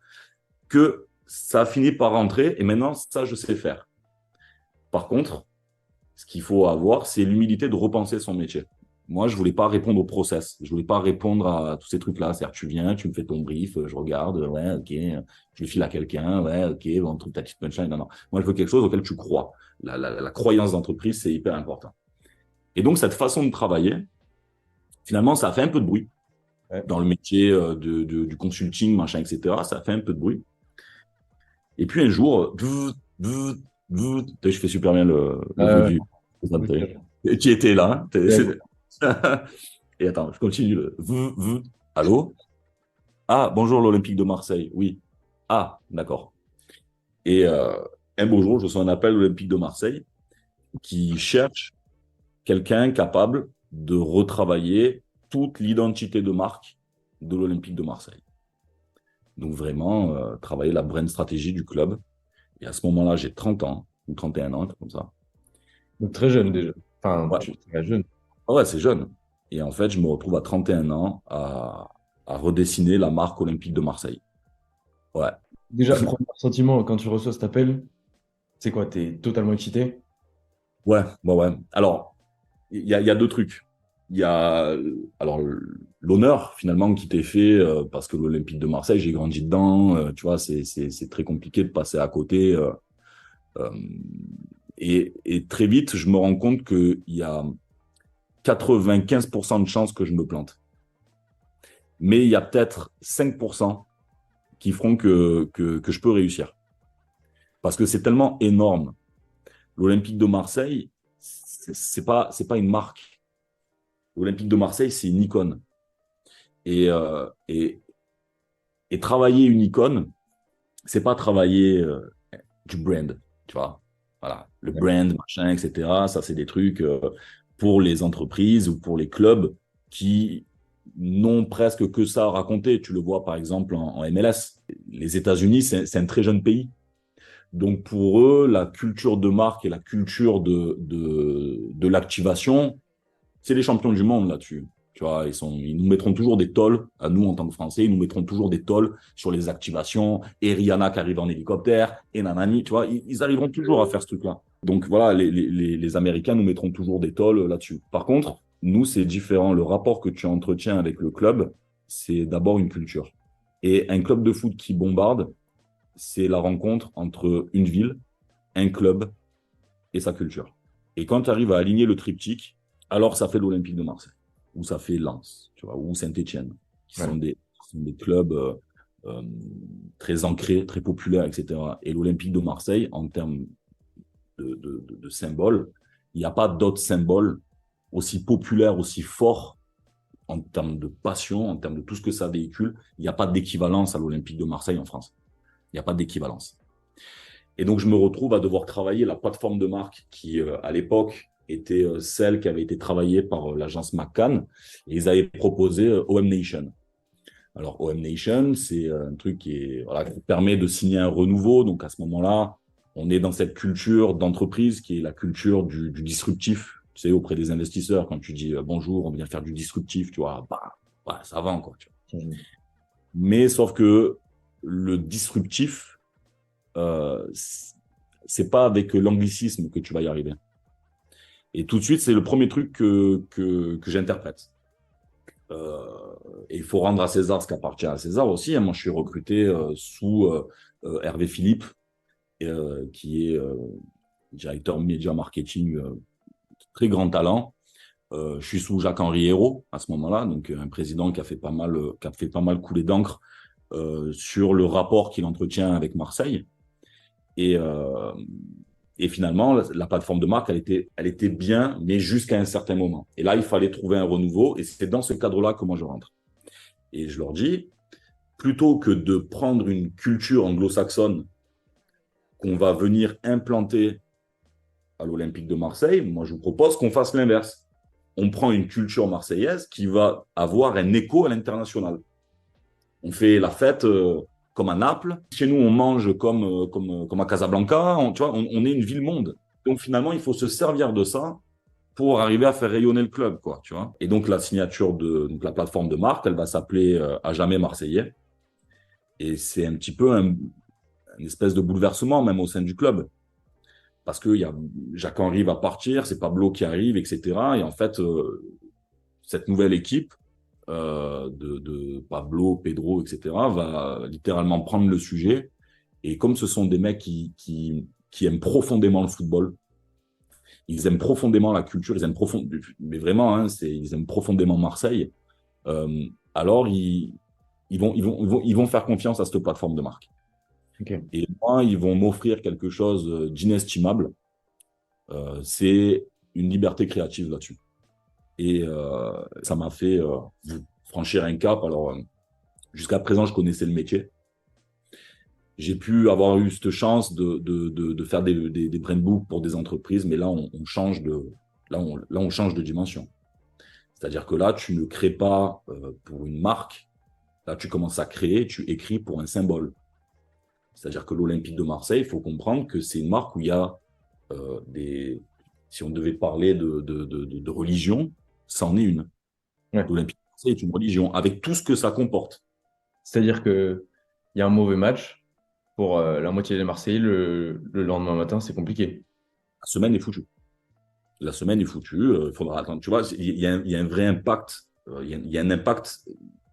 B: que ça a fini par rentrer et maintenant, ça, je sais faire. Par contre, ce qu'il faut avoir, c'est l'humilité de repenser son métier. Moi, je voulais pas répondre au process. Je voulais pas répondre à tous ces trucs-là. C'est-à-dire, tu viens, tu me fais ton brief, je regarde, ouais, ok, je le file à quelqu'un, ouais, ok, on trouve ta petite punchline. Non, non. Moi, je veux quelque chose auquel tu crois. La croyance d'entreprise, c'est hyper important. Et donc, cette façon de travailler, finalement, ça a fait un peu de bruit dans le métier du consulting, machin, etc. Ça a fait un peu de bruit. Et puis, un jour, je fais super bien le tu étais là. Et attends, je continue. Allô? Ah, bonjour l'Olympique de Marseille. Oui. Ah, d'accord. Et un beau jour, je reçois un appel de l'Olympique de Marseille qui cherche quelqu'un capable de retravailler toute l'identité de marque de l'Olympique de Marseille. Donc vraiment, travailler la brand stratégie du club. Et à ce moment-là, j'ai 30 ans ou 31 ans, comme ça.
C: Donc très jeune déjà. Enfin,
B: Ouais,
C: tu es très jeune.
B: ouais, c'est jeune. Et en fait, je me retrouve à 31 ans à redessiner la marque Olympique de Marseille. Ouais.
C: Déjà, premier sentiment quand tu reçois cet appel, c'est quoi? Tu es totalement excité?
B: Ouais, ouais, ouais. Alors, il y a deux trucs. Il y a alors l'honneur finalement qui t'est fait parce que l'Olympique de Marseille, j'ai grandi dedans. Tu vois, c'est très compliqué de passer à côté. Euh, et très vite, je me rends compte qu'il y a 95% de chances que je me plante. Mais il y a peut-être 5% qui feront que je peux réussir. Parce que c'est tellement énorme. L'Olympique de Marseille, c'est pas une marque. L'Olympique de Marseille, c'est une icône. Et, euh, et, et travailler une icône, c'est pas travailler du brand, tu vois. Voilà, le
C: Ouais.
B: brand, machin, etc. Ça, c'est des trucs pour les entreprises ou pour les clubs qui n'ont presque que ça à raconter. Tu le vois, par exemple, en MLS. Les États-Unis, c'est un très jeune pays. Donc, pour eux, la culture de marque et la culture de l'activation, c'est les champions du monde là-dessus. Tu vois, ils nous mettront toujours des tolls, à nous en tant que Français, ils nous mettront toujours des tolls sur les activations, et Rihanna qui arrive en hélicoptère, et nanani, tu vois, ils arriveront toujours à faire ce truc-là. Donc voilà, les Américains nous mettront toujours des tolls là-dessus. Par contre, nous, c'est différent. Le rapport que tu entretiens avec le club, c'est d'abord une culture. Et un club de foot qui bombarde, c'est la rencontre entre une ville, un club et sa culture. Et quand tu arrives à aligner le triptyque, alors ça fait l'Olympique de Marseille, ou ça fait Lens, tu vois, ou Saint-Étienne, qui
C: Ouais.
B: sont des clubs euh, très ancrés, très populaires, etc. Et l'Olympique de Marseille, en termes de symboles, il n'y a pas d'autres symboles aussi populaires, aussi forts en termes de passion, en termes de tout ce que ça véhicule. Il n'y a pas d'équivalence à l'Olympique de Marseille en France. Il n'y a pas d'équivalence. Et donc, je me retrouve à devoir travailler la plateforme de marque qui, à l'époque, était celle qui avait été travaillée par l'agence McCann. Et ils avaient proposé OM Nation. Alors, OM Nation, c'est un truc voilà, qui permet de signer un renouveau. Donc, à ce moment-là, on est dans cette culture d'entreprise qui est la culture du disruptif. Tu sais, auprès des investisseurs, quand tu dis bonjour, on vient faire du disruptif, tu vois, bah, ouais, ça vend, quoi. Tu vois. Mais sauf que le disruptif, euh, c'est pas avec l'anglicisme que tu vas y arriver. Et tout de suite, c'est le premier truc que j'interprète. Et il faut rendre à César ce qui appartient à César aussi. Hein. Moi, je suis recruté sous Hervé Philippe, qui est directeur média marketing, très grand talent. Je suis sous Jacques-Henri Hérault à ce moment-là, donc un président qui a fait pas mal couler d'encre sur le rapport qu'il entretient avec Marseille. Et, euh, et finalement, la plateforme de marque, elle était bien, mais jusqu'à un certain moment. Et là, il fallait trouver un renouveau. Et c'est dans ce cadre-là que moi, je rentre. Et je leur dis, plutôt que de prendre une culture anglo-saxonne qu'on va venir implanter à l'Olympique de Marseille, moi, je vous propose qu'on fasse l'inverse. On prend une culture marseillaise qui va avoir un écho à l'international. On fait la fête comme à Naples. Chez nous, on mange comme à Casablanca. Tu vois, on est une ville-monde. Donc finalement, il faut se servir de ça pour arriver à faire rayonner le club, quoi, tu vois. Et donc la signature donc la plateforme de marque, elle va s'appeler à jamais Marseillais. Et c'est un petit peu une espèce de bouleversement même au sein du club. Parce que Jacques-Henri va partir, c'est Pablo qui arrive, etc. Et en fait, cette nouvelle équipe de Pablo, Pedro, etc., va littéralement prendre le sujet. Et comme ce sont des mecs qui aiment profondément le football, ils aiment profondément la culture, mais vraiment, hein, ils aiment profondément Marseille, alors ils vont faire confiance à cette plateforme de marque.
C: Ok.
B: Et moi, ils vont m'offrir quelque chose d'inestimable. C'est une liberté créative là-dessus. Et ça m'a fait franchir un cap. Alors, jusqu'à présent, je connaissais le métier. J'ai pu avoir eu cette chance de faire des brand books pour des entreprises, mais là, on change de dimension. C'est-à-dire que là, tu ne crées pas pour une marque. Là, tu commences à créer, tu écris pour un symbole. C'est-à-dire que l'Olympique de Marseille, il faut comprendre que c'est une marque où il y a si on devait parler de religion, ça en est une.
C: Ouais.
B: L'Olympique de Marseille est une religion, avec tout ce que ça comporte.
C: C'est-à-dire qu'il y a un mauvais match pour la moitié des Marseillais, le lendemain matin, c'est compliqué.
B: La semaine est foutue. La semaine est foutue, il faudra attendre. Tu vois, il y a un vrai impact. Il y a un impact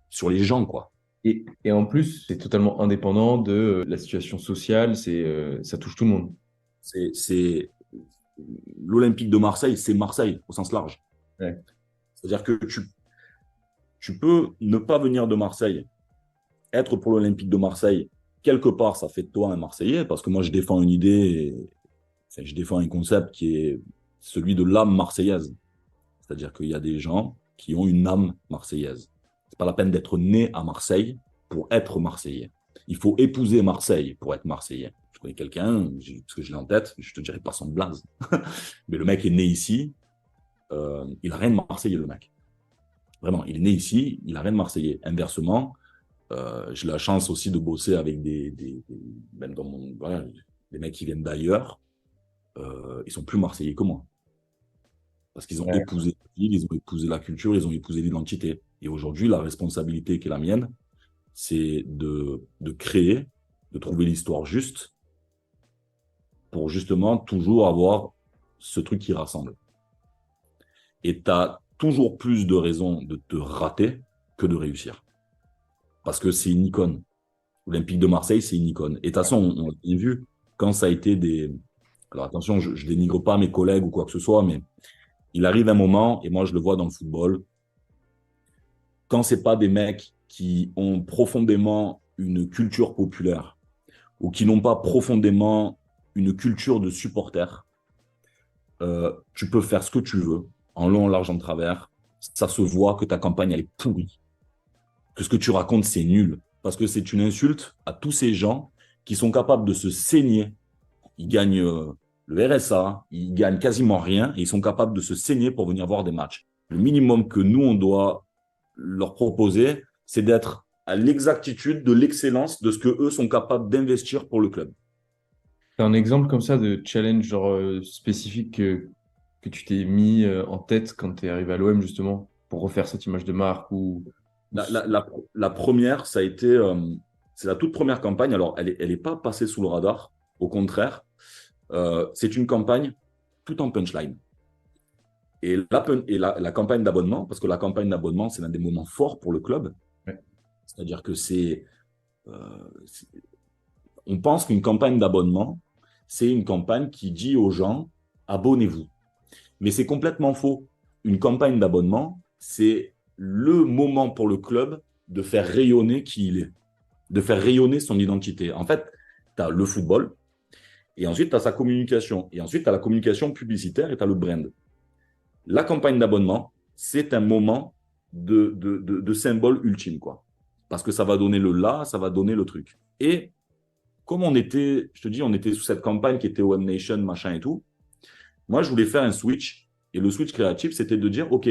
B: sur les gens, quoi.
C: Et en plus, c'est totalement indépendant de la situation sociale, ça touche tout le monde.
B: C'est l'Olympique de Marseille, c'est Marseille au sens large.
C: Ouais.
B: C'est-à-dire que tu peux ne pas venir de Marseille, être pour l'Olympique de Marseille. Quelque part, ça fait de toi un Marseillais, parce que moi, je défends une idée, je défends un concept qui est celui de l'âme marseillaise. C'est-à-dire qu'il y a des gens qui ont une âme marseillaise. C'est pas la peine d'être né à Marseille pour être Marseillais. Il faut épouser Marseille pour être Marseillais. Je connais quelqu'un, parce que je l'ai en tête, je te dirai pas son blaze. Mais le mec est né ici, il a rien de Marseillais, le mec. Vraiment, il est né ici, il a rien de Marseillais. Inversement, j'ai la chance aussi de bosser avec même dans voilà, des mecs qui viennent d'ailleurs, ils sont plus Marseillais que moi. Parce qu'ils ont épousé la ville, ils ont épousé la culture, ils ont épousé l'identité. Et aujourd'hui, la responsabilité qui est la mienne, c'est de créer, de trouver l'histoire juste pour justement toujours avoir ce truc qui rassemble. Et tu as toujours plus de raisons de te rater que de réussir. Parce que c'est une icône. L'Olympique de Marseille, c'est une icône. Et de toute façon, on a bien vu quand ça a été des... Alors attention, je dénigre pas mes collègues ou quoi que ce soit, mais il arrive un moment, et moi je le vois dans le football, quand c'est pas des mecs qui ont profondément une culture populaire ou qui n'ont pas profondément une culture de supporter, tu peux faire ce que tu veux, en long, en large, en travers. Ça se voit que ta campagne, elle est pourrie. Que ce que tu racontes, c'est nul. Parce que c'est une insulte à tous ces gens qui sont capables de se saigner. Ils gagnent le RSA, ils gagnent quasiment rien et ils sont capables de se saigner pour venir voir des matchs. Le minimum que nous, on doit leur proposer, c'est d'être à l'exactitude de l'excellence de ce que eux sont capables d'investir pour le club.
C: T'as un exemple comme ça de challenge genre, spécifique que tu t'es mis en tête quand tu es arrivé à l'OM justement pour refaire cette image de marque ou...
B: La première, ça a été, c'est la toute première campagne. Alors, elle est pas passée sous le radar. Au contraire, c'est une campagne tout en punchline. Et la campagne d'abonnement, parce que la campagne d'abonnement, c'est l'un des moments forts pour le club.
C: Ouais.
B: C'est-à-dire que on pense qu'une campagne d'abonnement, c'est une campagne qui dit aux gens, abonnez-vous. Mais c'est complètement faux. Une campagne d'abonnement, c'est le moment pour le club de faire rayonner qui il est, de faire rayonner son identité. En fait, tu as le football, et ensuite tu as sa communication, et ensuite tu as la communication publicitaire et tu as le brand. La campagne d'abonnement, c'est un moment de symbole ultime, quoi. Parce que ça va donner le là, ça va donner le truc. Et comme on était sous cette campagne qui était One Nation, machin et tout, moi, je voulais faire un switch. Et le switch créatif, c'était de dire, OK,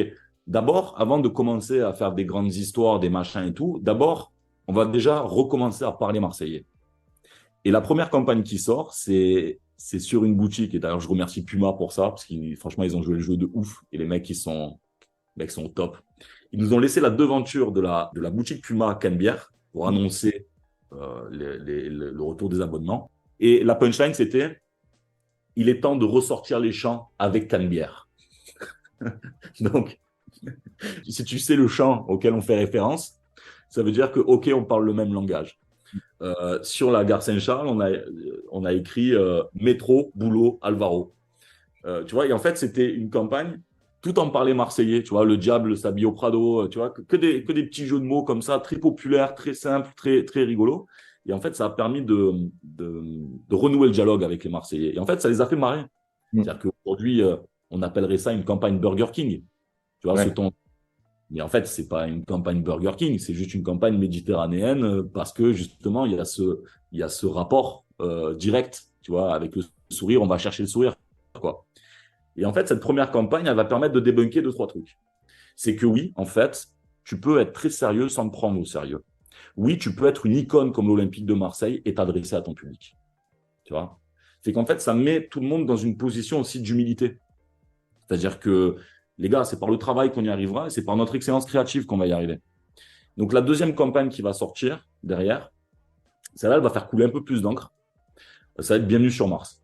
B: d'abord, avant de commencer à faire des grandes histoires, des machins et tout, d'abord, on va déjà recommencer à parler marseillais. Et la première campagne qui sort, c'est sur une boutique. Et d'ailleurs, je remercie Puma pour ça, parce qu'ils, franchement, ils ont joué le jeu de ouf. Et les mecs, ils sont au top. Ils nous ont laissé la devanture de la boutique Puma à Canebière pour annoncer le retour des abonnements. Et la punchline, c'était il est temps de ressortir les chants avec Canebière. Donc, si tu sais le chant auquel on fait référence, ça veut dire que, OK, on parle le même langage. Sur la gare Saint-Charles, on a écrit métro, boulot, Alvaro. Tu vois, et en fait, c'était une campagne tout en parlait marseillais. Tu vois, le diable s'habille au Prado. Tu vois, que des petits jeux de mots comme ça, très populaires, très simples, très, très rigolos. Et en fait, ça a permis de renouer le dialogue avec les Marseillais. Et en fait, ça les a fait marrer. C'est-à-dire qu'aujourd'hui, on appellerait ça une campagne Burger King. Tu vois,
C: Ouais.
B: ce ton. Mais en fait, c'est pas une campagne Burger King, c'est juste une campagne méditerranéenne parce que justement, il y a ce rapport direct, tu vois, avec le sourire, on va chercher le sourire, quoi. Et en fait, cette première campagne, elle va permettre de débunker deux, trois trucs. C'est que oui, en fait, tu peux être très sérieux sans te prendre au sérieux. Oui, tu peux être une icône comme l'Olympique de Marseille et t'adresser à ton public. Tu vois? C'est qu'en fait, ça met tout le monde dans une position aussi d'humilité. C'est-à-dire que, les gars, c'est par le travail qu'on y arrivera et c'est par notre excellence créative qu'on va y arriver. Donc, la deuxième campagne qui va sortir derrière, celle-là, elle va faire couler un peu plus d'encre. Ça va être Bienvenue sur Mars.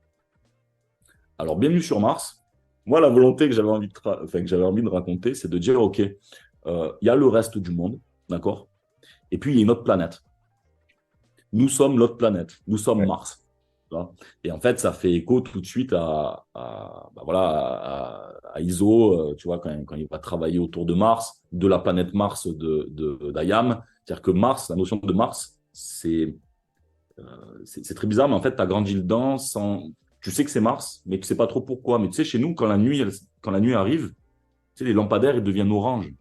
B: Alors, Bienvenue sur Mars, moi, la volonté que j'avais envie de raconter, c'est de dire, OK, y a le reste du monde, d'accord? Et puis, il y a une autre planète. Nous sommes l'autre planète. Nous sommes
C: Ouais.
B: Mars. Et en fait, ça fait écho tout de suite à ISO, tu vois, quand il va travailler autour de Mars, de la planète Mars d'Ayam. C'est-à-dire que Mars, la notion de Mars, c'est très bizarre, mais en fait, tu as grandi dedans sans. Tu sais que c'est Mars, mais tu sais pas trop pourquoi. Mais tu sais, chez nous, quand la nuit arrive, tu sais, les lampadaires, ils deviennent orange.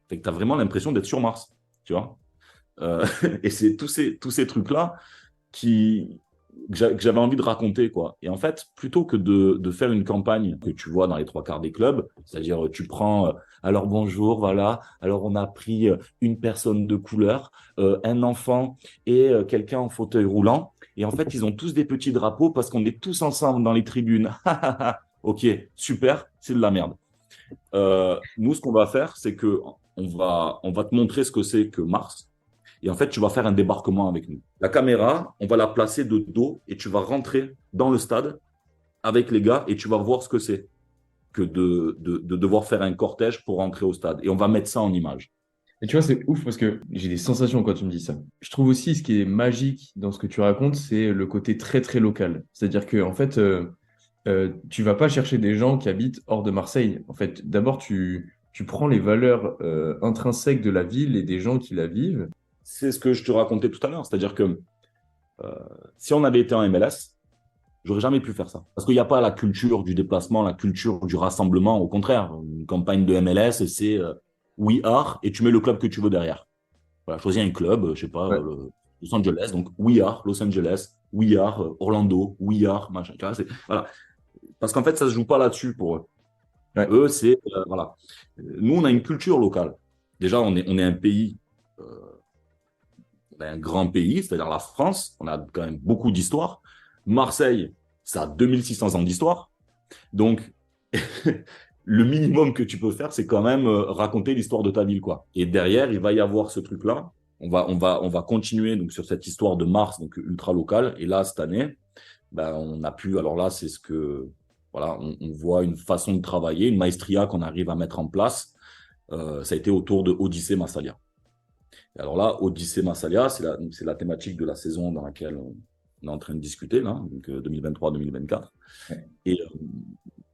B: Fait que tu as vraiment l'impression d'être sur Mars, tu vois. Et c'est tous ces trucs-là qui, que j'avais envie de raconter, quoi. Et en fait, plutôt que de faire une campagne que tu vois dans les trois quarts des clubs, c'est-à-dire tu prends, alors bonjour, voilà, alors on a pris une personne de couleur, un enfant et quelqu'un en fauteuil roulant, et en fait, ils ont tous des petits drapeaux parce qu'on est tous ensemble dans les tribunes. Ok, super, c'est de la merde. Nous, ce qu'on va faire, c'est que on va te montrer ce que c'est que Mars. Et en fait, tu vas faire un débarquement avec nous. La caméra, on va la placer de dos et tu vas rentrer dans le stade avec les gars et tu vas voir ce que c'est que de devoir faire un cortège pour rentrer au stade. Et on va mettre ça en image.
C: Et tu vois, c'est ouf parce que j'ai des sensations quand tu me dis ça. Je trouve aussi ce qui est magique dans ce que tu racontes, c'est le côté très très local. C'est-à-dire que en fait, tu vas pas chercher des gens qui habitent hors de Marseille. En fait, d'abord, tu prends les valeurs intrinsèques de la ville et des gens qui la vivent.
B: C'est ce que je te racontais tout à l'heure. C'est-à-dire que si on avait été en MLS, j'aurais jamais pu faire ça. Parce qu'il n'y a pas la culture du déplacement, la culture du rassemblement. Au contraire, une campagne de MLS, c'est We Are et tu mets le club que tu veux derrière. Voilà, choisis un club, je sais pas,
C: Ouais.
B: Los Angeles, donc We Are Los Angeles, We Are Orlando, We Are machin. Tu vois, voilà. Parce qu'en fait, ça se joue pas là-dessus pour eux.
C: Ouais.
B: Eux, c'est voilà. Nous, on a une culture locale. Déjà, on est un pays, on est un grand pays, c'est-à-dire la France. On a quand même beaucoup d'histoire. Marseille, ça a 2600 ans d'histoire. Donc, le minimum que tu peux faire, c'est quand même raconter l'histoire de ta ville, quoi. Et derrière, il va y avoir ce truc-là. On va continuer donc sur cette histoire de Mars, donc ultra locale. Et là, cette année, ben, on a pu. Alors là, c'est ce que voilà, on voit une façon de travailler, une maestria qu'on arrive à mettre en place. Ça a été autour de Odyssée Massalia. Et alors là, Odyssée Massalia, c'est la thématique de la saison dans laquelle on est en train de discuter là, donc 2023-2024.
C: Ouais.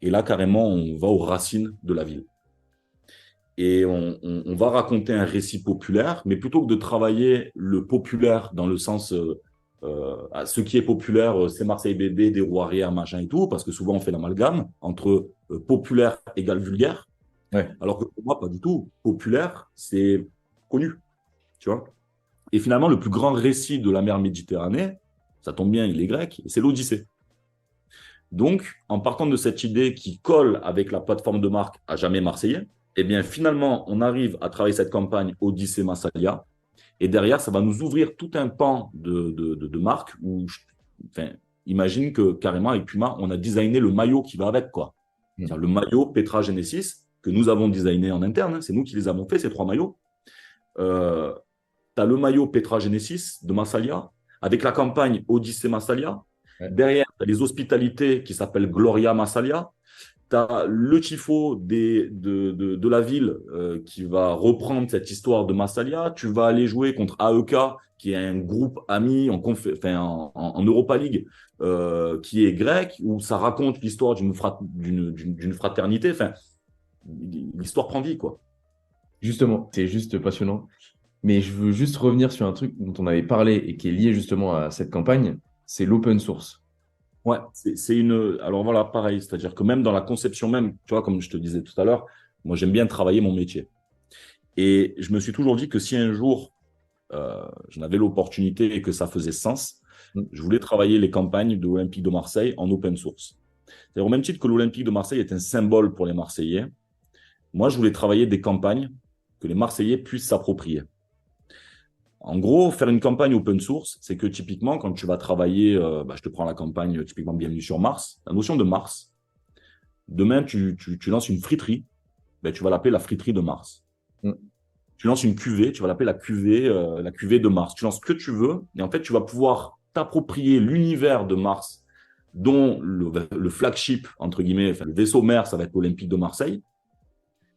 B: Et là, carrément, on va aux racines de la ville. Et on va raconter un récit populaire, mais plutôt que de travailler le populaire dans le sens, ce qui est populaire, c'est Marseille bébé, des roues arrière, machin et tout, parce que souvent on fait l'amalgame entre populaire égale vulgaire,
C: Ouais.
B: alors que pour moi, pas du tout. Populaire, c'est connu, tu vois. Et finalement, le plus grand récit de la mer Méditerranée, ça tombe bien, il est grec, c'est l'Odyssée. Donc, en partant de cette idée qui colle avec la plateforme de marque à jamais marseillais, eh bien, finalement, on arrive à travailler cette campagne Odyssée Massalia. Et derrière, ça va nous ouvrir tout un pan de marque où, enfin, imagine que carrément, avec Puma, on a designé le maillot qui va avec, quoi.
C: Mm.
B: Le maillot Petra Genesis que nous avons designé en interne. C'est nous qui les avons fait, ces trois maillots. Tu as le maillot Petra Genesis de Massalia avec la campagne Odyssée Massalia.
C: Ouais.
B: Derrière, tu as les hospitalités qui s'appellent Gloria Massalia. Tu as le tifo de la ville qui va reprendre cette histoire de Massalia. Tu vas aller jouer contre AEK, qui est un groupe ami en Europa League, qui est grec, où ça raconte l'histoire d'une fraternité. Enfin, l'histoire prend vie, quoi.
C: Justement, c'est juste passionnant. Mais je veux juste revenir sur un truc dont on avait parlé et qui est lié justement à cette campagne, c'est l'open source.
B: Ouais, c'est une. Alors voilà, pareil, c'est-à-dire que même dans la conception même, tu vois, comme je te disais tout à l'heure, moi j'aime bien travailler mon métier. Et je me suis toujours dit que si un jour, j'en avais l'opportunité et que ça faisait sens,
C: Mm.
B: je voulais travailler les campagnes de l'Olympique de Marseille en open source. C'est-à-dire, au même titre que l'Olympique de Marseille est un symbole pour les Marseillais, moi, je voulais travailler des campagnes que les Marseillais puissent s'approprier. En gros, faire une campagne open source, c'est que typiquement, quand tu vas travailler, je te prends la campagne typiquement Bienvenue sur Mars, la notion de Mars, demain, tu lances une friterie, ben, tu vas l'appeler la friterie de Mars.
C: Mm.
B: Tu lances une cuvée, tu vas l'appeler la cuvée de Mars. Tu lances ce que tu veux, et en fait, tu vas pouvoir t'approprier l'univers de Mars, dont le flagship, entre guillemets, enfin, le vaisseau mère, ça va être l'Olympique de Marseille.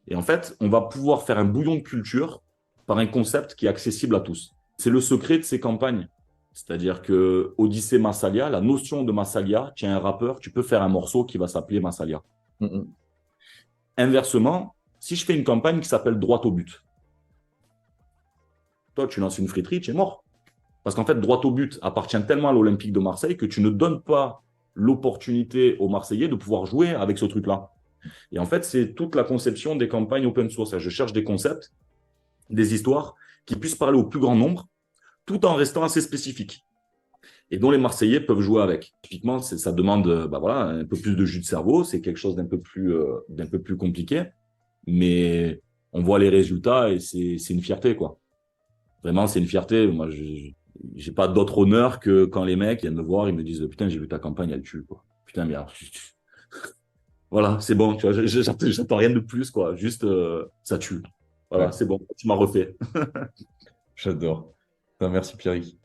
B: Et en fait, on va pouvoir faire un bouillon de culture par un concept qui est accessible à tous. C'est le secret de ces campagnes. C'est-à-dire que Odyssée Massalia, la notion de Massalia, tu es un rappeur, tu peux faire un morceau qui va s'appeler Massalia.
C: Mm.
B: Inversement, si je fais une campagne qui s'appelle Droit au but, toi, tu lances une friterie, tu es mort. Parce qu'en fait, Droit au but appartient tellement à l'Olympique de Marseille que tu ne donnes pas l'opportunité aux Marseillais de pouvoir jouer avec ce truc-là. Et en fait, c'est toute la conception des campagnes open source. Je cherche des concepts, des histoires qui puissent parler au plus grand nombre, tout en restant assez spécifiques. Et dont les Marseillais peuvent jouer avec. Typiquement, ça demande un peu plus de jus de cerveau, c'est quelque chose d'un peu plus compliqué, mais on voit les résultats et c'est une fierté, quoi. Vraiment, c'est une fierté. Moi, j'ai pas d'autre honneur que quand les mecs viennent me voir, ils me disent putain, j'ai vu ta campagne, elle tue, quoi. Putain, mais alors, voilà, c'est bon, tu vois, j'attends rien de plus, quoi. Juste, ça tue. Voilà,
C: Ouais,
B: c'est bon, tu m'as refait.
C: j'adore. Putain, merci Pierrick.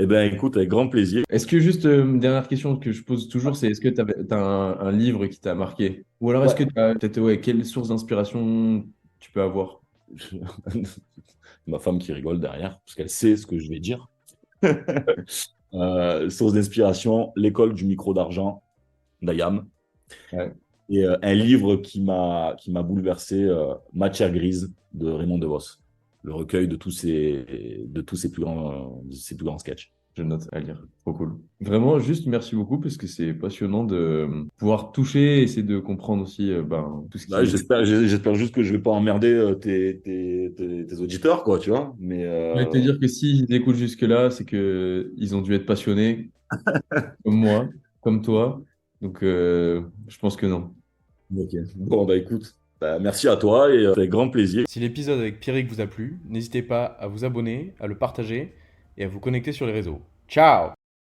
B: Eh ben, écoute, avec grand plaisir.
C: Est-ce que juste, dernière question que je pose toujours, c'est est-ce que tu as un livre qui t'a marqué? Ou alors est-ce que
B: Ouais.
C: tu as peut-être, ouais, quelle source d'inspiration tu peux avoir?
B: Ma femme qui rigole derrière, parce qu'elle sait ce que je vais dire. Source d'inspiration, L'école du micro d'argent d'Ayam.
C: Ouais.
B: Et un livre qui m'a bouleversé, Matière grise de Raymond DeVos. Le recueil de tous ses plus grands sketchs.
C: Je note à lire. Trop cool. Vraiment, juste merci beaucoup parce que c'est passionnant de pouvoir toucher et essayer de comprendre aussi tout ce qui
B: Bah,
C: est.
B: j'espère juste que je vais pas emmerder tes auditeurs, quoi, tu vois. Mais
C: Je vais te dire que s'ils écoutent jusque-là, c'est que ils ont dû être passionnés, comme moi, comme toi. Donc, je pense que non.
B: ok. Bon, bah écoute, bah, merci à toi et avec grand plaisir.
A: Si l'épisode avec Pierrick vous a plu, n'hésitez pas à vous abonner, à le partager et à vous connecter sur les réseaux. Ciao!